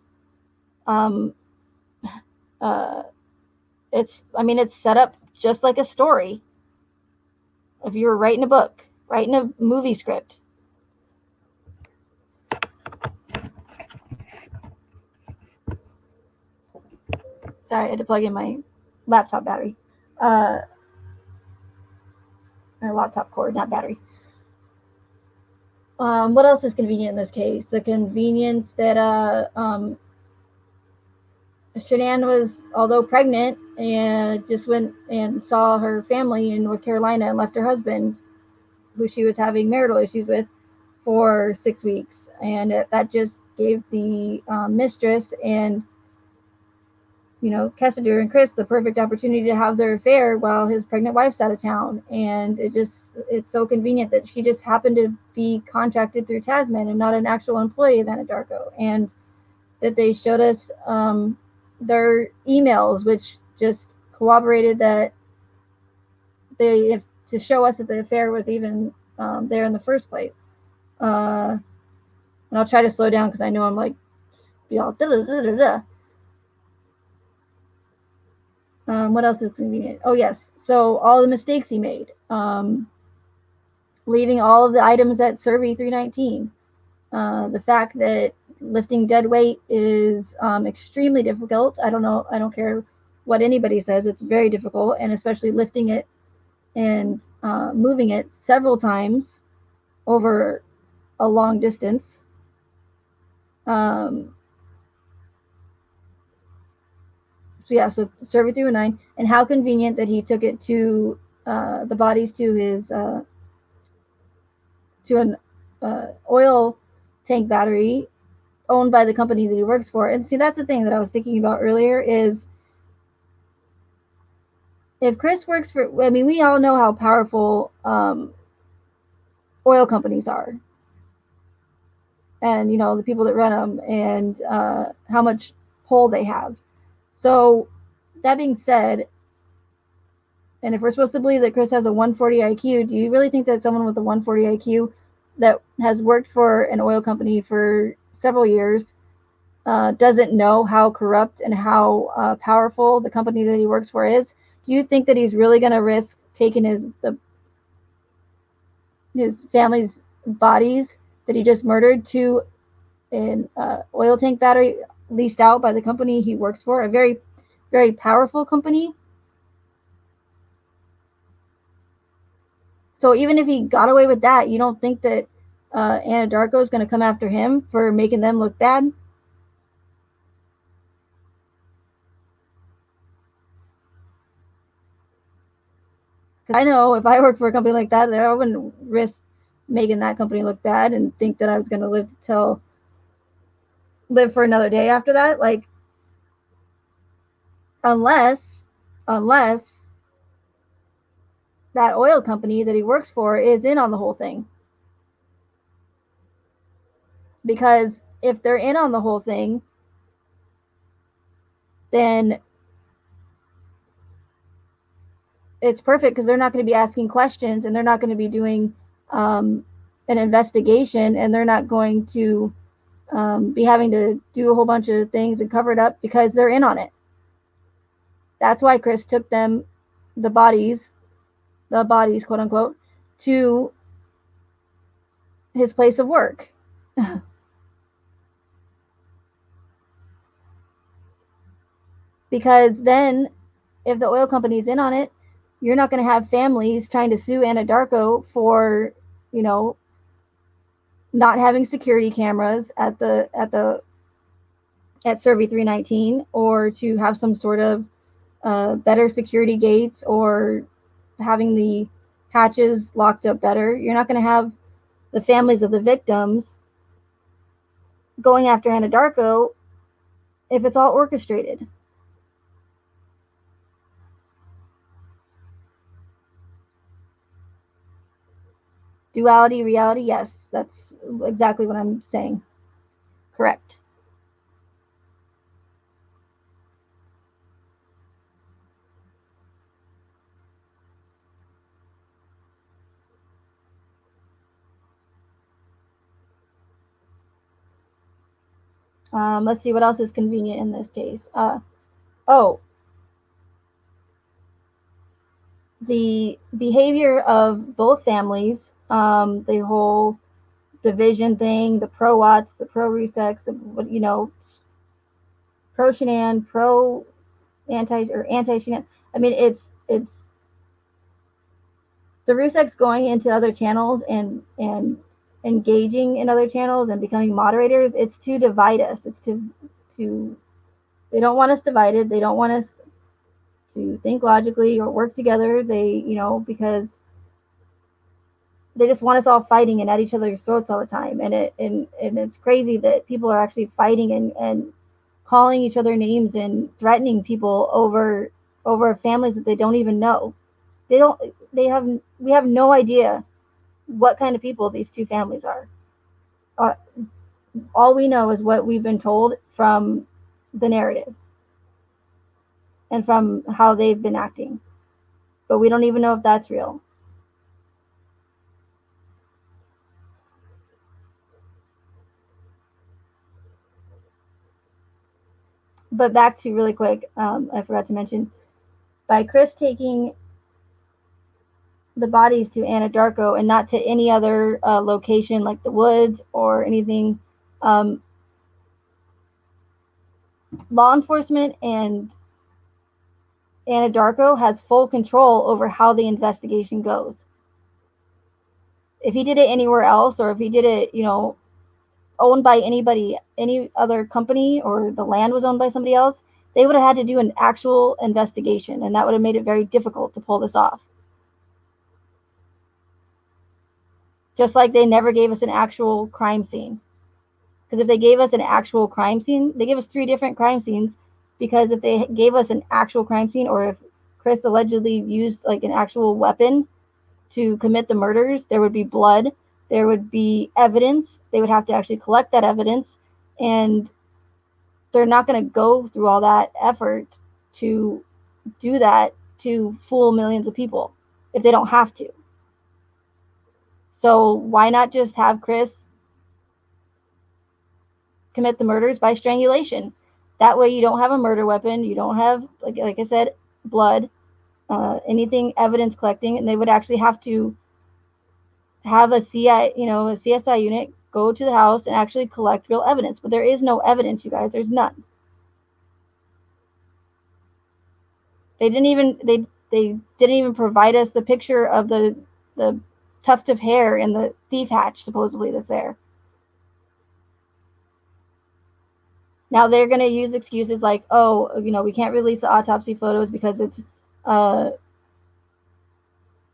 it's set up just like a story. If you were writing a book, writing a movie script. Sorry, I had to plug in my laptop battery. My laptop cord, not battery. What else is convenient in this case? The convenience that Shanann was, although pregnant, and just went and saw her family in North Carolina and left her husband, who she was having marital issues with, for 6 weeks. And that just gave the mistress and, Kessinger and Chris the perfect opportunity to have their affair while his pregnant wife's out of town. And it's so convenient that she just happened to be contracted through Tasman and not an actual employee of Anadarko. And that they showed us their emails, which just corroborated that to show us that the affair was even there in the first place. And I'll try to slow down because I know I'm like, y'all. What else is convenient? Oh, yes. So all the mistakes he made. Leaving all of the items at Survey 319. The fact that lifting dead weight is extremely difficult. I don't care what anybody says. It's very difficult, and especially lifting it and moving it several times over a long distance. So Survey 309, and how convenient that he took it to the bodies to his to an oil tank battery owned by the company that he works for. And see, that's the thing that I was thinking about earlier is, if Chris works for, we all know how powerful oil companies are, and the people that run them, and how much pull they have. So that being said, and if we're supposed to believe that Chris has a 140 IQ, do you really think that someone with a 140 IQ that has worked for an oil company for several years doesn't know how corrupt and how powerful the company that he works for is? Do you think that he's really going to risk taking his family's bodies that he just murdered to an oil tank battery leased out by the company he works for, a very, very powerful company? So even if he got away with that, you don't think that Anadarko is going to come after him for making them look bad? Because I know if I worked for a company like that, I wouldn't risk making that company look bad and think that I was going to live for another day after that. Like, unless unless that oil company that he works for is in on the whole thing. Because if they're in on the whole thing, then it's perfect because they're not going to be asking questions and they're not going to be doing an investigation, and they're not going to be having to do a whole bunch of things and cover it up because they're in on it. That's why Chris took them, the bodies, quote unquote, to his place of work. Because then, if the oil company's in on it, you're not going to have families trying to sue Anadarko for, you know, not having security cameras at Survey 319, or to have some sort of better security gates, or having the hatches locked up better. You're not going to have the families of the victims going after Anadarko if it's all orchestrated. Duality, reality, yes, that's exactly what I'm saying. Correct. Let's see what else is convenient in this case. Oh, the behavior of both families, the whole division thing, the pro Watts, the pro Rusex, pro Shanann, pro anti Shanann. I mean, it's the Rusex going into other channels and engaging in other channels and becoming moderators. It's to divide us. It's to they don't want us divided. They don't want us to think logically or work together. Because they just want us all fighting and at each other's throats all the time. And it's crazy that people are actually fighting and calling each other names and threatening people over families that they don't even know. They don't they have We have no idea what kind of people these two families are. Uh, all we know is what we've been told from the narrative and from how they've been acting. But we don't even know if that's real. But back to really quick, I forgot to mention, by Chris taking the bodies to Anadarko and not to any other location like the woods or anything, um, law enforcement and Anadarko has full control over how the investigation goes. If he did it anywhere else, or if he did it, owned by anybody, any other company, or the land was owned by somebody else, they would have had to do an actual investigation, and that would have made it very difficult to pull this off. Just like they never gave us an actual crime scene. Because if they gave us an actual crime scene, they gave us 3 different crime scenes. Because if they gave us an actual crime scene, or if Chris allegedly used like an actual weapon to commit the murders, there would be blood, there would be evidence. They would have to actually collect that evidence, and they're not going to go through all that effort to do that, to fool millions of people if they don't have to. So why not just have Chris commit the murders by strangulation? That way you don't have a murder weapon, you don't have, like I said, blood, anything evidence collecting, and they would actually have to have a CSI unit go to the house and actually collect real evidence. But there is no evidence, you guys. There's none. They didn't even provide us the picture of the tuft of hair in the thief hatch, supposedly, that's there. Now they're going to use excuses like, oh, we can't release the autopsy photos because it's, I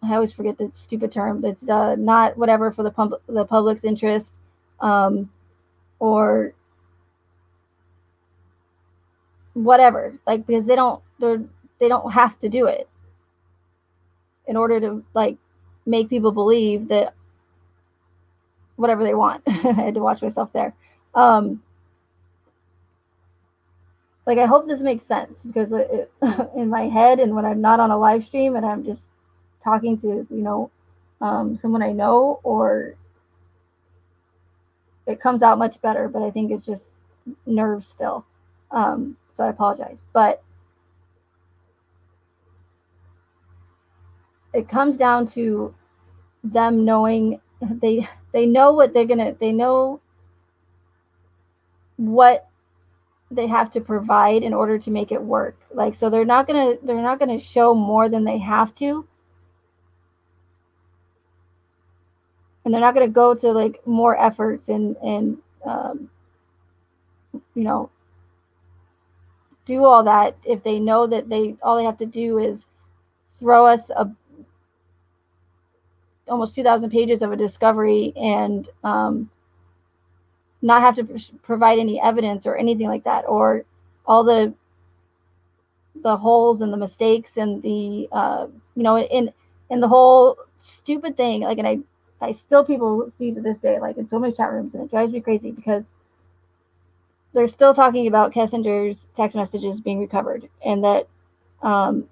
always forget the stupid term. It's not whatever for the public's interest, or whatever. Like, because they don't have to do it in order to like make people believe that whatever they want. I had to watch myself there. Like, I hope this makes sense, because in my head, and when I'm not on a live stream and I'm just talking to someone I know, or it comes out much better. But I think it's just nerves still. So I apologize, but it comes down to them knowing, they know what they know what they have to provide in order to make it work. Like, so they're not gonna show more than they have to, and they're not gonna go to like more efforts and you know do all that if they know that all they have to do is throw us almost 2,000 pages of a discovery, and not have to provide any evidence or anything like that, or all the holes and the mistakes and the in the whole stupid thing. Like, and I still, people see to this day, like in so many chat rooms, and it drives me crazy, because they're still talking about Kessinger's text messages being recovered, and um,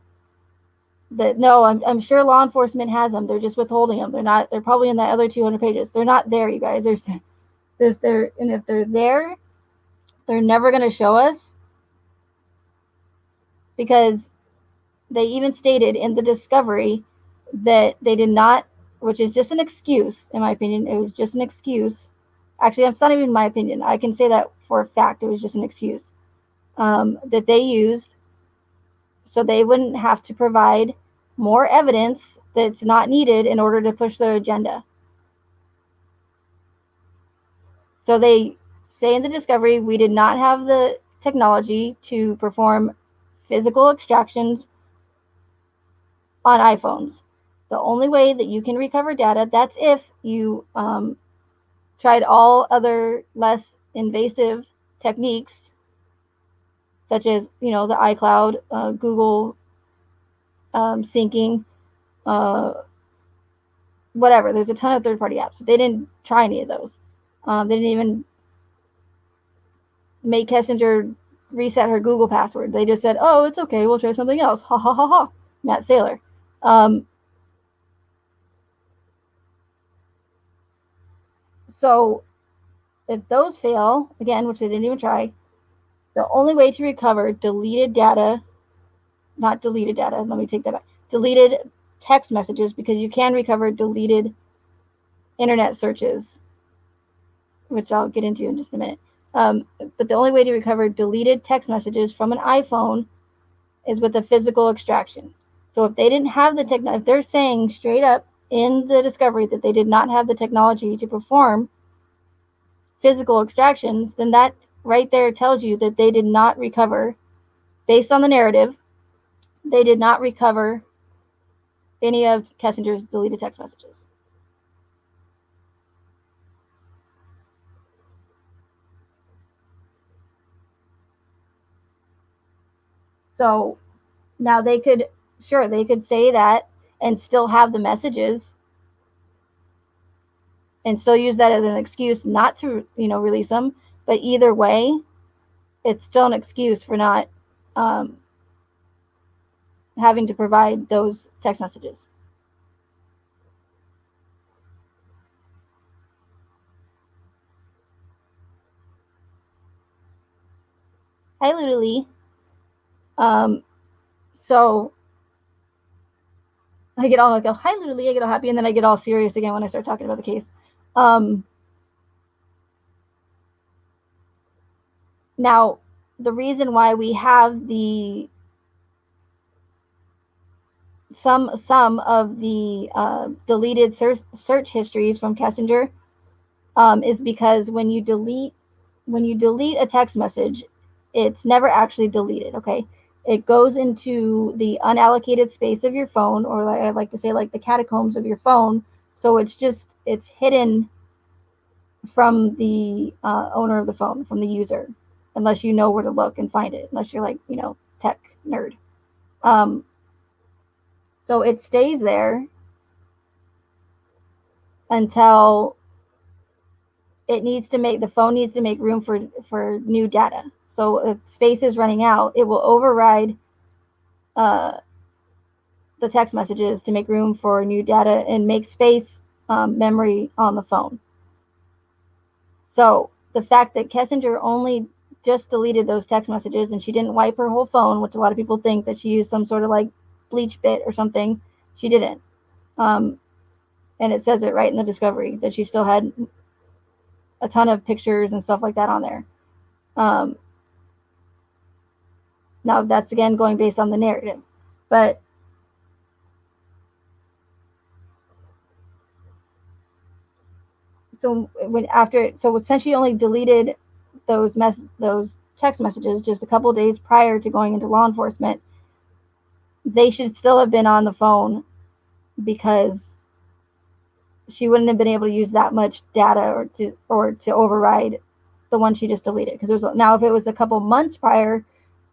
that no, I'm sure law enforcement has them. They're just withholding them. They're not. They're probably in that other 200 pages. They're not there, you guys. If they're there, they're never going to show us, because they even stated in the discovery that they did not, which is just an excuse, in my opinion. It was just an excuse. Actually, it's not even my opinion. I can say that for a fact. It was just an excuse that they used so they wouldn't have to provide more evidence that's not needed in order to push their agenda. So they say in the discovery, we did not have the technology to perform physical extractions on iPhones. The only way that you can recover data, that's if you tried all other less invasive techniques, such as the iCloud, Google syncing, whatever. There's a ton of third-party apps. They didn't try any of those. They didn't even make Kessinger reset her Google password. They just said, "Oh, it's okay. We'll try something else." Ha ha ha ha. Matt Saylor. So if those fail again, which they didn't even try, the only way to recover deleted data, not deleted data, let me take that back, deleted text messages, because you can recover deleted internet searches, which I'll get into in just a minute. But the only way to recover deleted text messages from an iPhone is with a physical extraction. So if they didn't have the technology, if they're saying straight up in the discovery that they did not have the technology to perform physical extractions, then that right there tells you that they did not recover, based on the narrative, they did not recover any of Kessinger's deleted text messages. So now they could say that and still have the messages and still use that as an excuse not to release them. But either way, it's still an excuse for not having to provide those text messages. Hi, Lulu. So I get all, I go, hi, Lulu. I get all happy, and then I get all serious again when I start talking about the case. Now, the reason why we have the some of the deleted search histories from Kessinger is because when you delete a text message, it's never actually deleted. Okay, it goes into the unallocated space of your phone, or like I like to say, like the catacombs of your phone. So it's hidden from the owner of the phone, from the user, unless you know where to look and find it. Unless you're like tech nerd. Um, so it stays there until the phone needs to make room for new data. So if space is running out, it will override uh, the text messages to make room for new data and make space memory on the phone. So the fact that Kessinger only just deleted those text messages and she didn't wipe her whole phone, which a lot of people think that she used some sort of like bleach bit or something, she didn't. Um, and it says it right in the discovery that she still had a ton of pictures and stuff like that on there. Um, Now that's again going based on the narrative, but since she only deleted those text messages just a couple of days prior to going into law enforcement, they should still have been on the phone because she wouldn't have been able to use that much data or to override the one she just deleted. Because now if it was a couple months prior,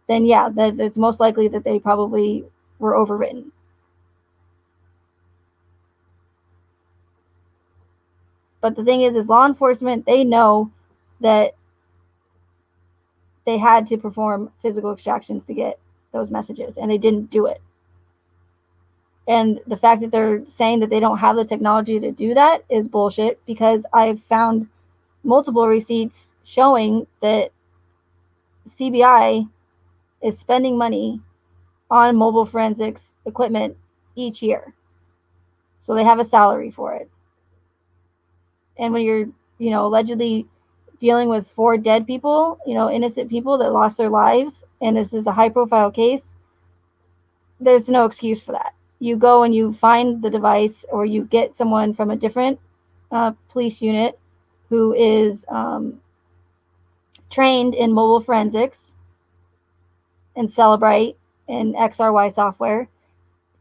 then yeah, it's most likely that they probably were overwritten. But the thing is law enforcement, they know that they had to perform physical extractions to get those messages, and they didn't do it. And the fact that they're saying that they don't have the technology to do that is bullshit, because I've found multiple receipts showing that CBI is spending money on mobile forensics equipment each year. So they have a salary for it. And when you're, allegedly dealing with 4 dead people, innocent people that lost their lives, and this is a high profile case, there's no excuse for that. You go and you find the device, or you get someone from a different police unit who is trained in mobile forensics and Celebrite and XRY software,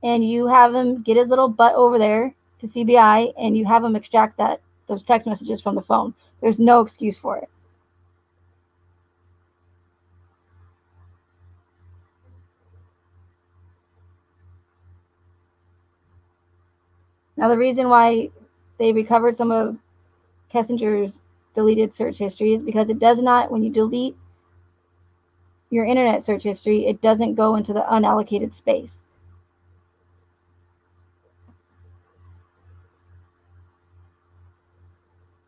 and you have him get his little butt over there to CBI, and you have him extract those text messages from the phone. There's no excuse for it. Now, the reason why they recovered some of Kessinger's deleted search history is because it does not, when you delete your internet search history, it doesn't go into the unallocated space.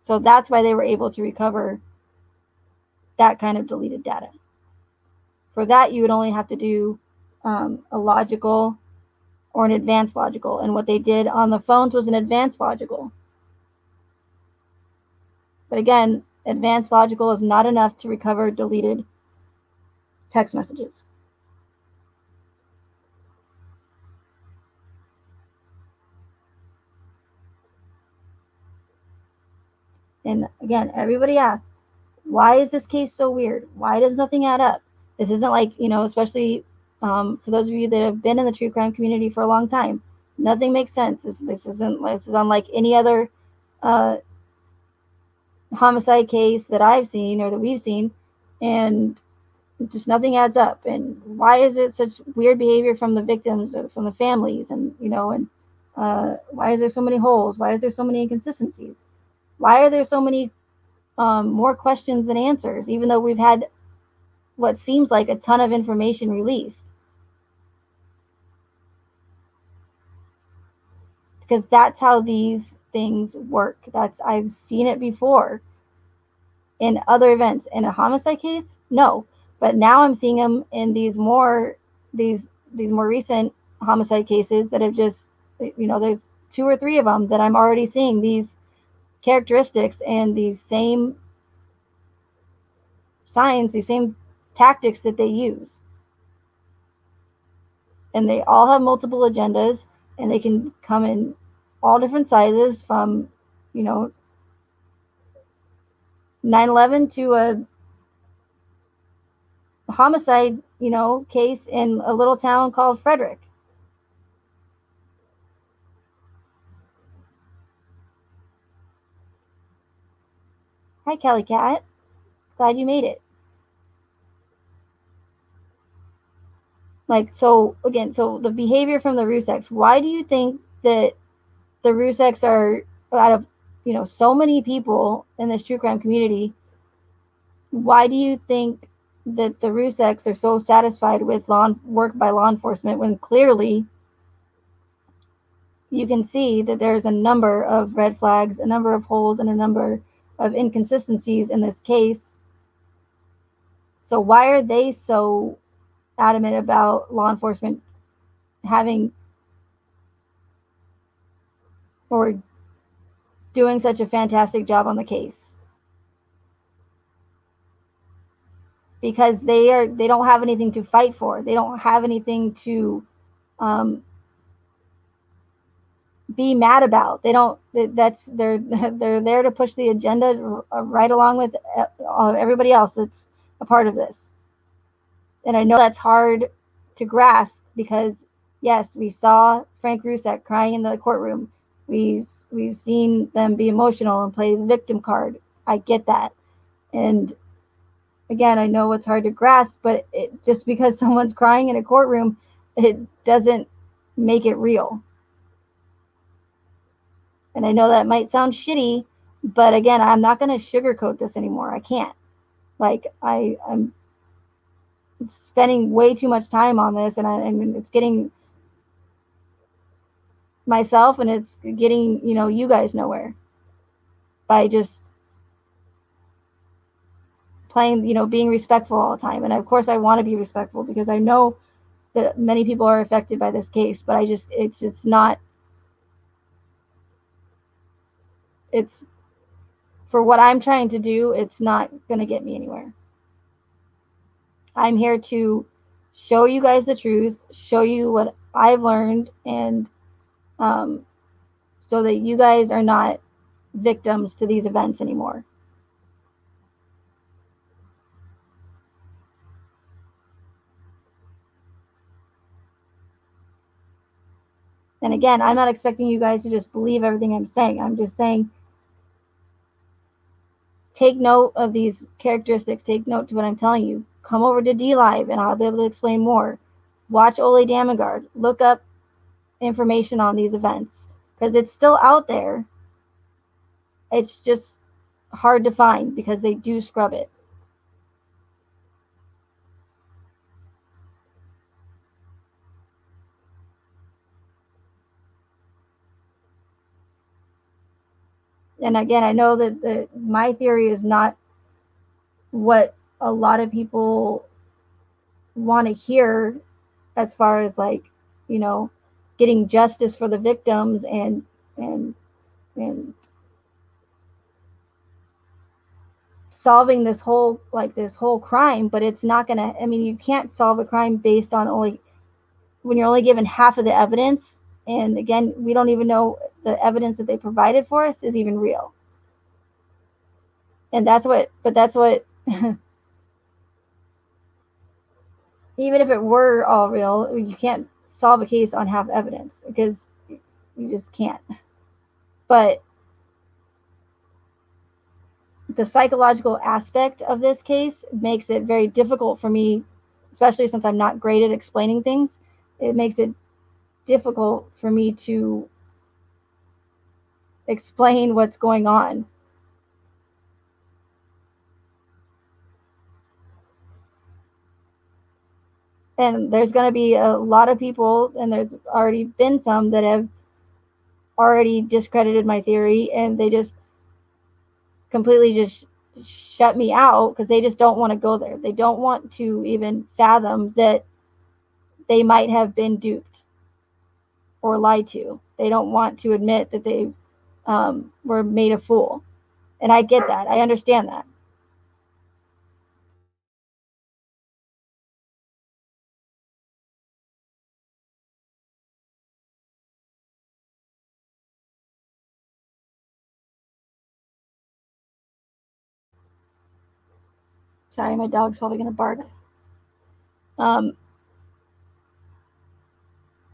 So that's why they were able to recover that kind of deleted data. For that, you would only have to do a logical or an advanced logical. And what they did on the phones was an advanced logical. But again, advanced logical is not enough to recover deleted text messages. And again, everybody asks, why is this case so weird? Why does nothing add up? This isn't like, especially for those of you that have been in the true crime community for a long time, nothing makes sense. This is unlike any other uh, homicide case that I've seen or that we've seen, and just nothing adds up. And why is it such weird behavior from the victims or from the families? And why is there so many holes? Why is there so many inconsistencies? Why are there so many more questions than answers, even though we've had what seems like a ton of information released? Because that's how these things work. I've seen it before in other events. In a homicide case, no, but now I'm seeing them in these more recent homicide cases that have just, there's 2 or 3 of them that I'm already seeing these characteristics and these same signs, these same tactics that they use. and they all have multiple agendas, and they can come in all different sizes, from, you know, 9/11 to a homicide, case in a little town called Frederick. Hi, Kelly Cat. Glad you made it. Like, so again, so the behavior from the Ruseks. Why do you think that the Ruseks are, out of, so many people in this true crime community? Why do you think that the Ruseks are so satisfied with work by law enforcement, when clearly you can see that there's a number of red flags, a number of holes, and a number of inconsistencies in this case? So why are they so adamant about law enforcement having, or doing such a fantastic job on the case? Because they don't have anything to fight for. They don't have anything to um, be mad about. They don't. That's they're there to push the agenda right along with everybody else that's a part of this. And I know that's hard to grasp, because yes, we saw Frank Rusek crying in the courtroom. We've seen them be emotional and play the victim card. I get that. And again, I know it's hard to grasp, but just because someone's crying in a courtroom, it doesn't make it real. And I know that might sound shitty, but again, I'm not going to sugarcoat this anymore. I can't. Like, I'm spending way too much time on this, and it's getting myself, and it's getting, you guys nowhere, by just playing, being respectful all the time. And of course, I want to be respectful, because I know that many people are affected by this case, but it's just not, it's, for what I'm trying to do, it's not going to get me anywhere. I'm here to show you guys the truth, show you what I've learned, and um, so that you guys are not victims to these events anymore. And again, I'm not expecting you guys to just believe everything I'm saying. I'm just saying, take note of these characteristics, take note to what I'm telling you. Come over to D Live and I'll be able to explain more. Watch Ole Damagard. Look up information on these events, because it's still out there. It's just hard to find, because they do scrub it. And again, I know that my theory is not what a lot of people want to hear, as far as, like, you know getting justice for the victims, and and solving this whole crime. But it's not gonna, I mean, you can't solve a crime based on only, when you're only given half of the evidence. And again, we don't even know the evidence that they provided for us is even real. And that's what even if it were all real, you can't solve a case on half evidence, because you just can't. But the psychological aspect of this case makes it very difficult for me, especially since I'm not great at explaining things. It makes it difficult for me to explain what's going on. And there's going to be a lot of people, and there's already been some that have already discredited my theory, and they just completely just shut me out, because they just don't want to go there. They don't want to even fathom that they might have been duped or lied to. They don't want to admit that they were made a fool. And I get that. I understand that. Sorry, my dog's probably going to bark. Um,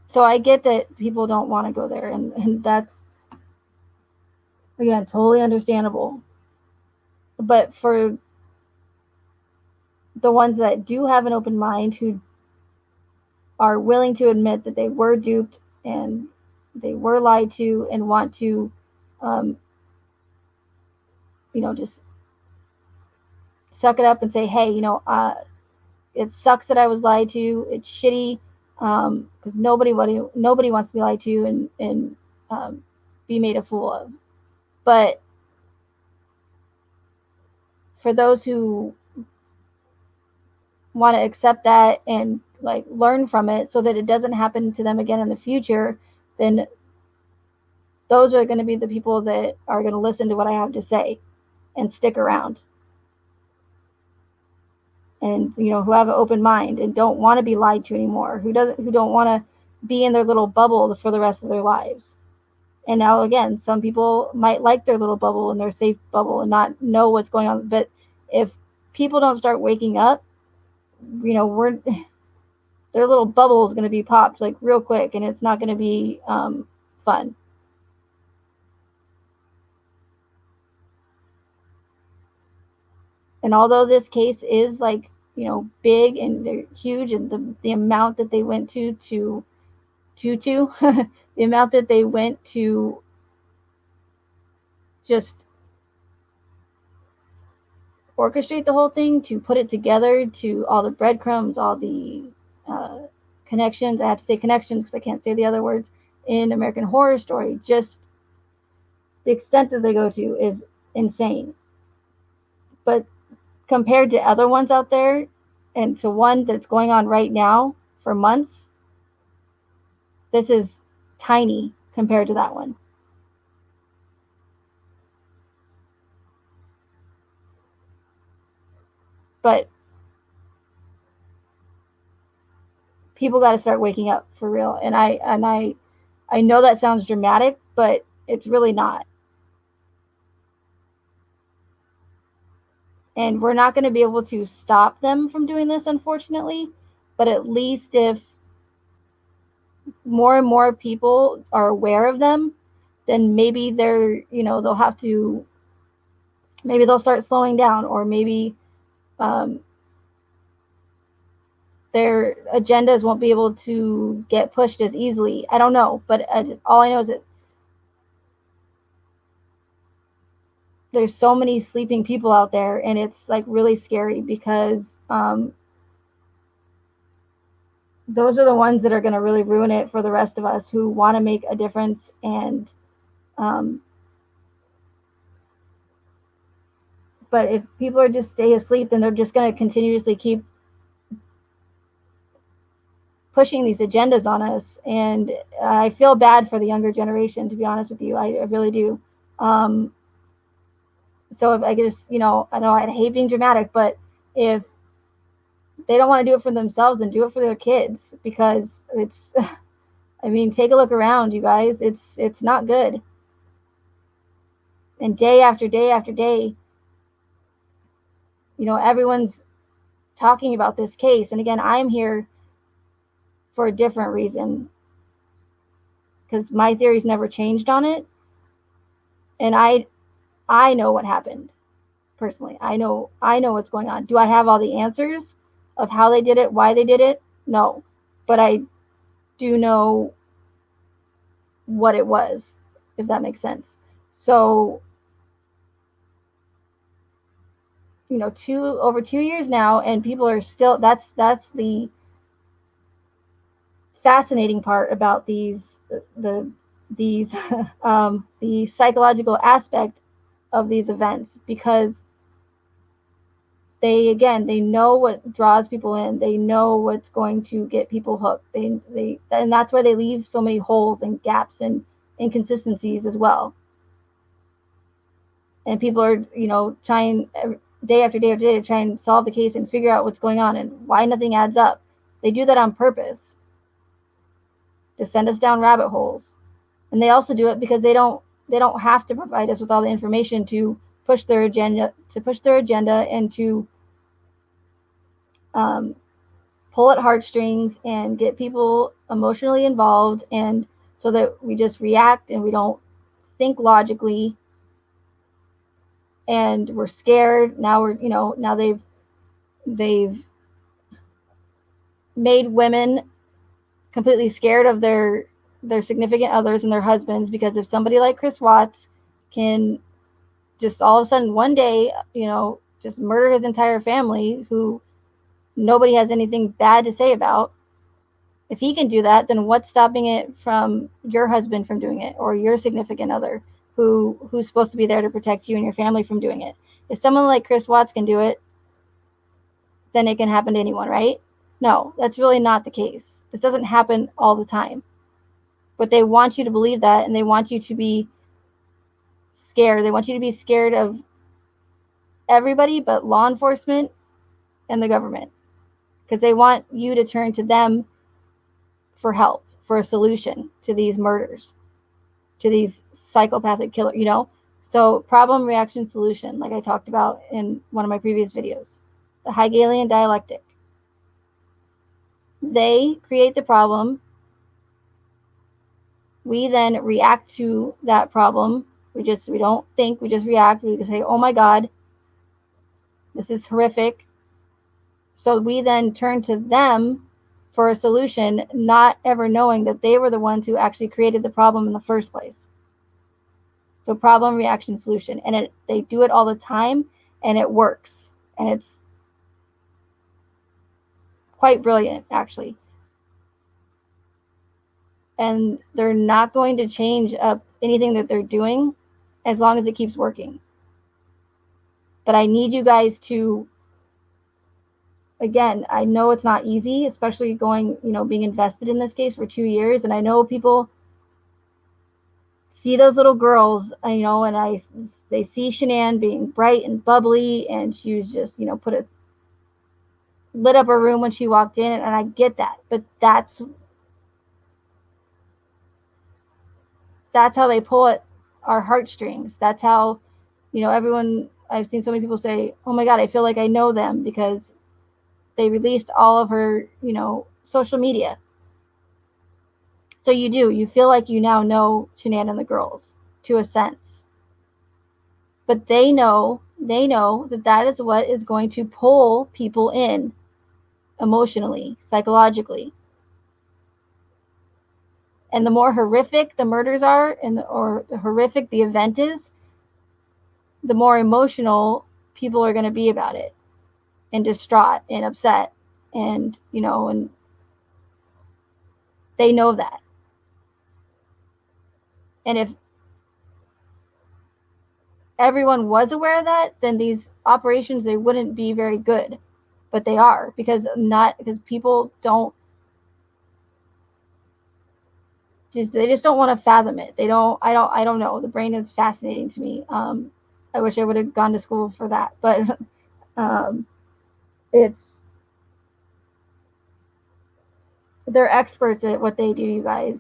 so I get that people don't want to go there, and that's, again, totally understandable. But for the ones that do have an open mind, who are willing to admit that they were duped and they were lied to, and want to, um, just suck it up and say, hey, it sucks that I was lied to. It's shitty, because nobody wants to be lied to and be made a fool of. But for those who want to accept that and like learn from it so that it doesn't happen to them again in the future, then those are going to be the people that are going to listen to what I have to say and stick around, and who have an open mind and don't want to be lied to anymore, who don't want to be in their little bubble for the rest of their lives. And now again, some people might like their little bubble and their safe bubble and not know what's going on. But if people don't start waking up, we're their little bubble is going to be popped like real quick, and it's not going to be fun. And although this case is like big and they're huge, and the amount that they went to the amount that they went to just orchestrate the whole thing, to put it together, to all the breadcrumbs, all the uh, connections. I have to say connections because I can't say the other words in American Horror Story. Just the extent that they go to is insane. But compared to other ones out there, and to one that's going on right now for months, this is tiny compared to that one. But people got to start waking up for real. And I know that sounds dramatic, but it's really not. And we're not going to be able to stop them from doing this, unfortunately. But at least if more and more people are aware of them, then maybe they'll have to, maybe they'll start slowing down, or maybe um, their agendas won't be able to get pushed as easily. I don't know, but all I know is that there's so many sleeping people out there, and it's like really scary, because those are the ones that are going to really ruin it for the rest of us who want to make a difference. And um, but if people are just stay asleep, then they're just going to continuously keep pushing these agendas on us. And I feel bad for the younger generation, to be honest with you. I really do. Um, so if I could just, I know I hate being dramatic, but if they don't want to do it for themselves, then do it for their kids, because it's, I mean, take a look around, you guys. It's not good. And day after day after day, everyone's talking about this case. And again, I'm here for a different reason, because my theories never changed on it. And I know what happened personally. I know what's going on. Do I have all the answers of how they did it, why they did it? No. But I do know what it was, if that makes sense. So, over 2 years now, and people are still, that's the fascinating part about these the psychological aspect of these events, because they know what draws people in, they know what's going to get people hooked, they and that's why they leave so many holes and gaps and inconsistencies as well. And people are trying day after day after day to try and solve the case and figure out what's going on and why nothing adds up. They do that on purpose to send us down rabbit holes. And they also do it because they don't have to provide us with all the information to push their agenda and to um, pull at heartstrings and get people emotionally involved, and so that we just react and we don't think logically, and we're scared. Now we're, now they've made women completely scared of their significant others and their husbands, because if somebody like Chris Watts can just all of a sudden one day, just murder his entire family, who nobody has anything bad to say about. If he can do that, then what's stopping it from your husband from doing it, or your significant other who's supposed to be there to protect you and your family from doing it? If someone like Chris Watts can do it, then it can happen to anyone, right? No, that's really not the case. This doesn't happen all the time. But they want you to believe that, and they want you to be scared. They want you to be scared of everybody but law enforcement and the government, because they want you to turn to them for help, for a solution to these murders, to these psychopathic killers. So problem, reaction, solution, like I talked about in one of my previous videos. The Hegelian dialectic. They create the problem. We then react to that problem. We don't think, we just react. We just say, oh my God, this is horrific. So we then turn to them for a solution, not ever knowing that they were the ones who actually created the problem in the first place. So problem, reaction, solution. And they do it all the time, and it works. And it's quite brilliant, actually. And they're not going to change up anything that they're doing as long as it keeps working. But I need you guys to, again, I know it's not easy, especially being invested in this case for 2 years. And I know people see those little girls, and they see Shanann being bright and bubbly, and she was just, lit up her room when she walked in, and I get that. But that's how they pull at our heartstrings. That's how, everyone, I've seen so many people say, oh my God, I feel like I know them, because they released all of her, social media. So you feel like you now know Shanann and the girls, to a sense. But they know that is what is going to pull people in emotionally, psychologically. And the more horrific the murders are, or the horrific the event is, the more emotional people are going to be about it, and distraught and upset, and and they know that. And if everyone was aware of that, then these operations, they wouldn't be very good. But they are, because people don't, they just don't want to fathom it. I don't know. The brain is fascinating to me. I wish I would have gone to school for that, but um, it's they're experts at what they do, you guys.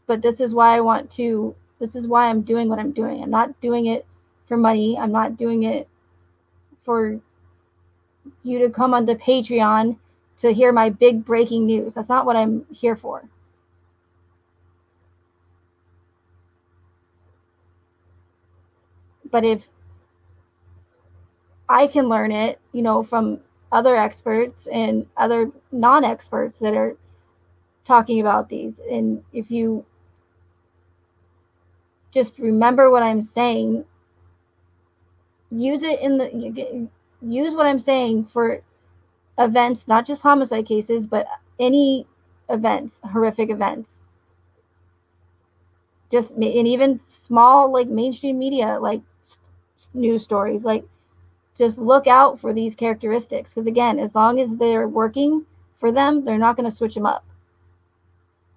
But this is why I'm doing what I'm doing. I'm not doing it for money. I'm not doing it for you to come onto Patreon to hear my big breaking news. That's not what I'm here for. But if I can learn it, from other experts and other non-experts that are talking about these, and if you just remember what I'm saying, use what I'm saying for events, not just homicide cases, but any events, horrific events. And even small, like mainstream media, like news stories, like, just look out for these characteristics, because again, as long as they're working for them, they're not going to switch them up.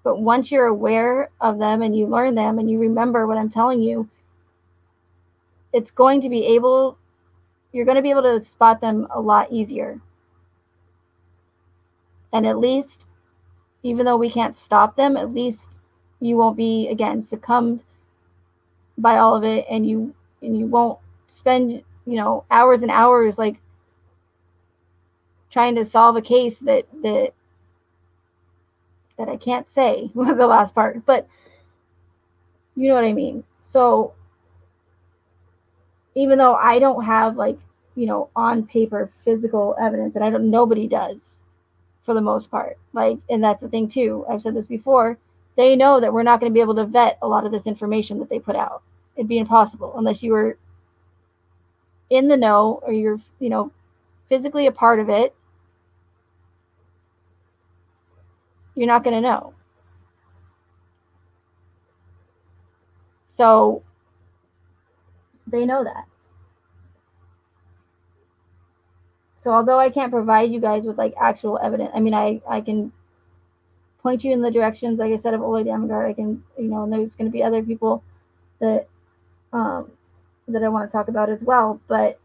But once you're aware of them and you learn them and you remember what I'm telling you, you're going to be able to spot them a lot easier. And at least, even though we can't stop them, at least you won't be, again, succumbed by all of it, and you won't spend, hours and hours, like, trying to solve a case that I can't say the last part, but you know what I mean. So even though I don't have like, on paper physical evidence, and I don't, nobody does for the most part. Like, and that's the thing too. I've said this before. They know that we're not going to be able to vet a lot of this information that they put out. It'd be impossible unless you were in the know or you're, physically a part of it. You're not going to know. So they know that. So although I can't provide you guys with like actual evidence, I mean, I can point you in the directions, like I said, of Ole Damgard. I can, and there's going to be other people that um, that I want to talk about as well. But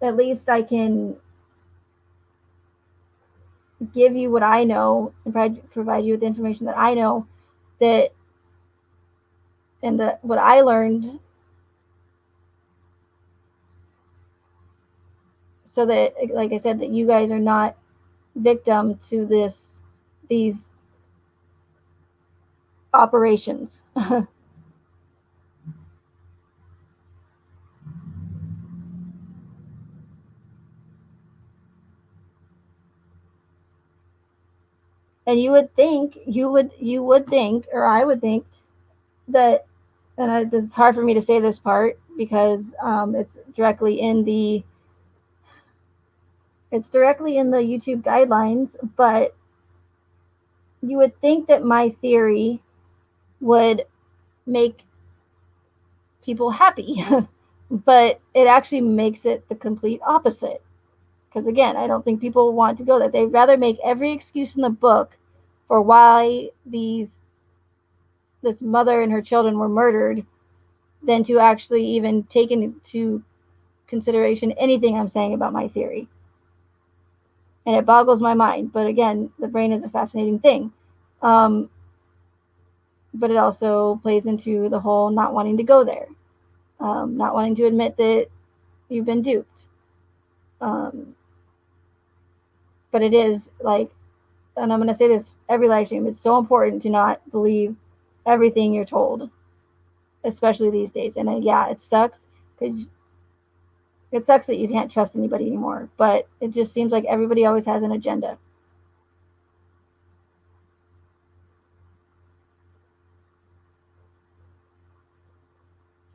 at least I can give you what I know and provide you with the information that I know, that and what I learned, so that, like I said, that you guys are not victim to these operations. And you would think, or I would think that, and it's hard for me to say this part because it's directly in the YouTube guidelines, but you would think that my theory would make people happy, but it actually makes it the complete opposite. Because again, I don't think people want to go there. They'd rather make every excuse in the book for why this mother and her children were murdered than to actually even take into consideration anything I'm saying about my theory. And it boggles my mind. But again, the brain is a fascinating thing. Um, but it also plays into the whole not wanting to go there, not wanting to admit that you've been duped. Um, but it is like, and I'm going to say this every live stream, it's so important to not believe everything you're told, especially these days. And yeah, it sucks because it sucks that you can't trust anybody anymore, but it just seems like everybody always has an agenda.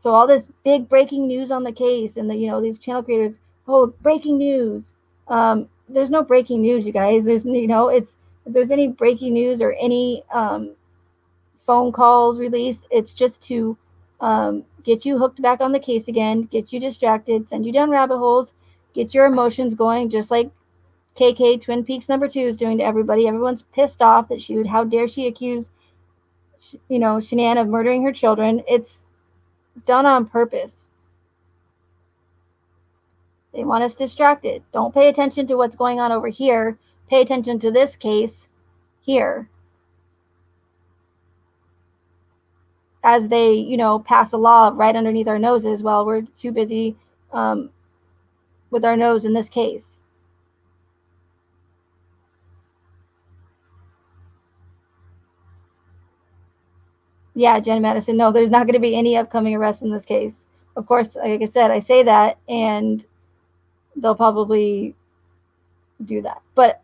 So all this big breaking news on the case, and these channel creators, oh, breaking news. There's no breaking news, you guys. There's it's, if there's any breaking news or any phone calls released, it's just to get you hooked back on the case again, get you distracted, send you down rabbit holes, get your emotions going, just like KK Twin Peaks #2 is doing to everybody. Everyone's pissed off that how dare she accuse, Shanann of murdering her children. It's done on purpose. They want us distracted. Don't pay attention to what's going on over here. Pay attention to this case here. As they, pass a law right underneath our noses while we're too busy with our nose in this case. Yeah, Jen Madison, no, there's not going to be any upcoming arrests in this case. Of course, like I said, I say that, and they'll probably do that. But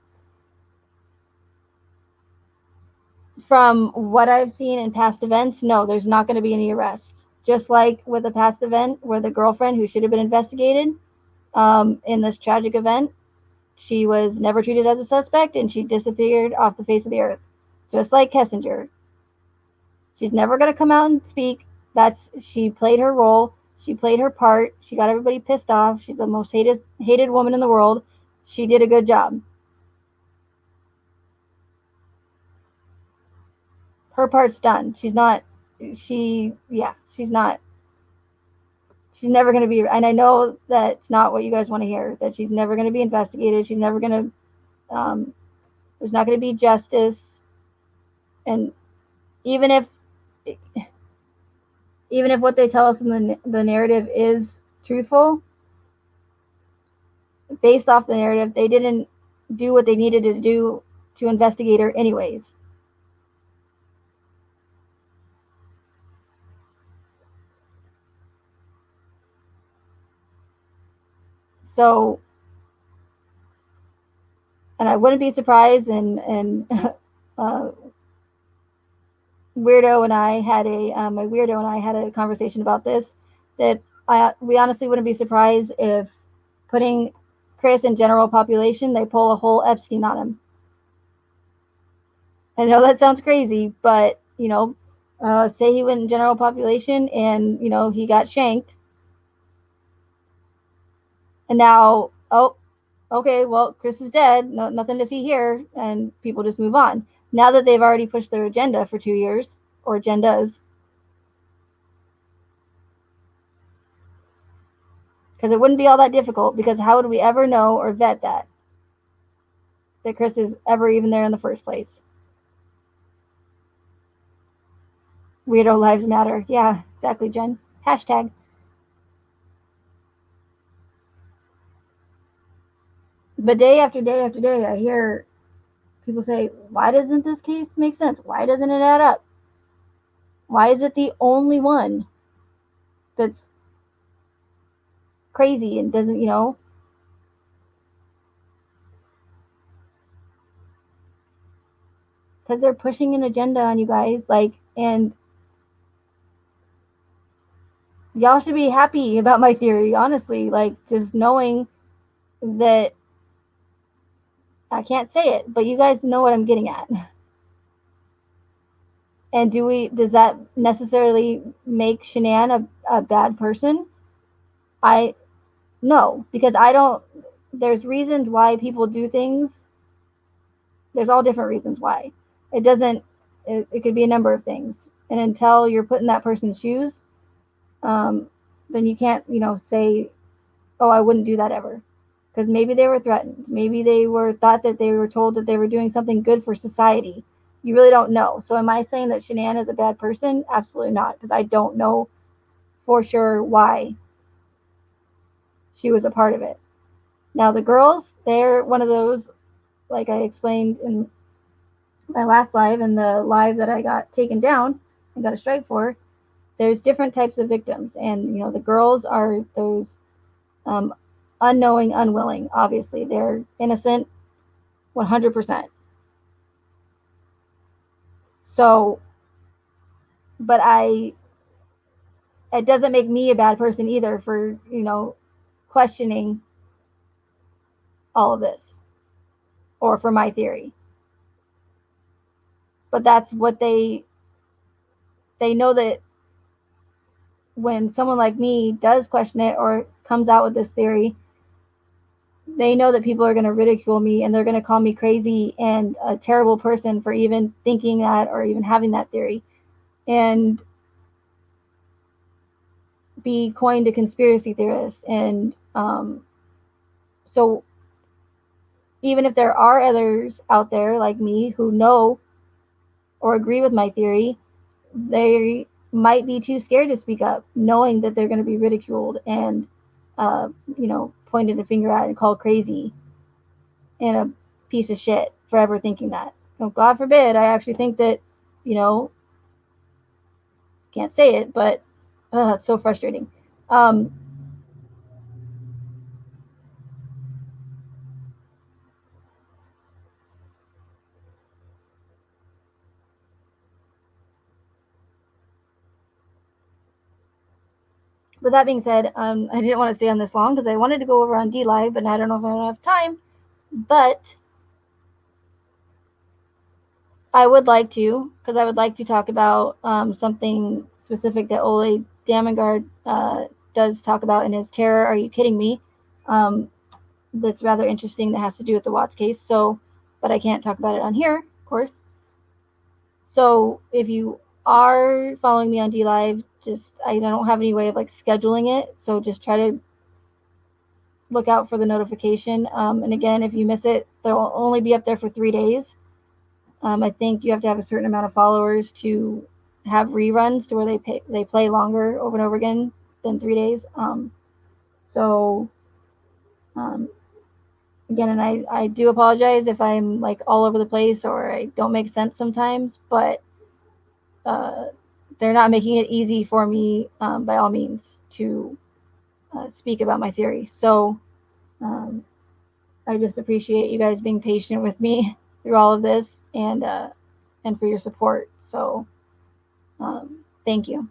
from what I've seen in past events, no, there's not going to be any arrests. Just like with a past event where the girlfriend who should have been investigated in this tragic event, she was never treated as a suspect and she disappeared off the face of the earth. Just like Kessinger. She's never going to come out and speak. She played her role. She played her part. She got everybody pissed off. She's the most hated woman in the world. She did a good job. Her part's done. She's not. She's not. She's never going to be. And I know that's not what you guys want to hear. That she's never going to be investigated. She's never going to. There's not going to be justice. And even if what they tell us in the narrative is truthful, based off the narrative, they didn't do what they needed to do to investigate her anyways. So, and I wouldn't be surprised, and uh, weirdo and I had a my weirdo and I had a conversation about this. That we honestly wouldn't be surprised if putting Chris in general population, they pull a whole Epstein on him. I know that sounds crazy, but say he went in general population and he got shanked, and now okay, well Chris is dead, no, nothing to see here, and people just move on. Now that they've already pushed their agenda for 2 years or agendas, because it wouldn't be all that difficult. Because how would we ever know or vet that Chris is ever even there in the first place? Weirdo lives matter. Yeah, exactly, Jen. Hashtag. But day after day after day, I hear people say, why doesn't this case make sense? Why doesn't it add up? Why is it the only one that's crazy and doesn't, because they're pushing an agenda on you guys. Like, and y'all should be happy about my theory, honestly. Like, just knowing that I can't say it, but you guys know what I'm getting at. And does that necessarily make Shanann a bad person? I No, because I don't. There's reasons why people do things. There's all different reasons why. It doesn't. It could be a number of things, and until you're put in that person's shoes, um, then you can't, say, "Oh, I wouldn't do that ever," because maybe they were threatened. Maybe they were thought that they were told that they were doing something good for society. You really don't know. So, am I saying that Shanann is a bad person? Absolutely not, because I don't know for sure why she was a part of it. Now, the girls, they're one of those, like I explained in my last live and the live that I got taken down and got a strike for. There's different types of victims, and the girls are those um, unknowing, unwilling. Obviously, they're innocent, 100%. So, but it doesn't make me a bad person either for questioning all of this or for my theory. But that's what they know, that when someone like me does question it or comes out with this theory, they know that people are going to ridicule me and they're going to call me crazy and a terrible person for even thinking that or even having that theory, and be coined a conspiracy theorist. And so even if there are others out there like me who know or agree with my theory, they might be too scared to speak up, knowing that they're going to be ridiculed and pointed a finger at and called crazy and a piece of shit for ever thinking that. So God forbid, I actually think that, you know, can't say it, but it's so frustrating. Um, with that being said, I didn't want to stay on this long because I wanted to go over on D Live, but I don't know if I have time. But I would like to, because I would like to talk about something specific that Ole Damengard does talk about in his Terror, Are You Kidding Me? That's rather interesting, that has to do with the Watts case. So, but I can't talk about it on here, of course. So if you are following me on D Live, just I don't have any way of like scheduling it. So just try to look out for the notification. And again, if you miss it, they'll only be up there for 3 days. I think you have to have a certain amount of followers to have reruns to where they play longer over and over again than 3 days. So um, again, and I do apologize if I'm like all over the place or I don't make sense sometimes, but uh, they're not making it easy for me by all means to speak about my theory. So um, I just appreciate you guys being patient with me through all of this and for your support. So thank you,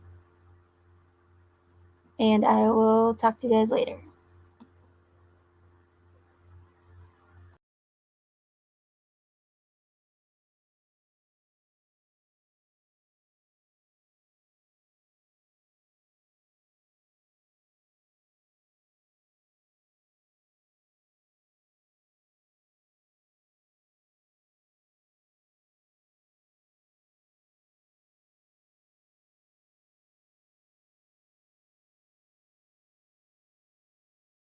and I will talk to you guys later.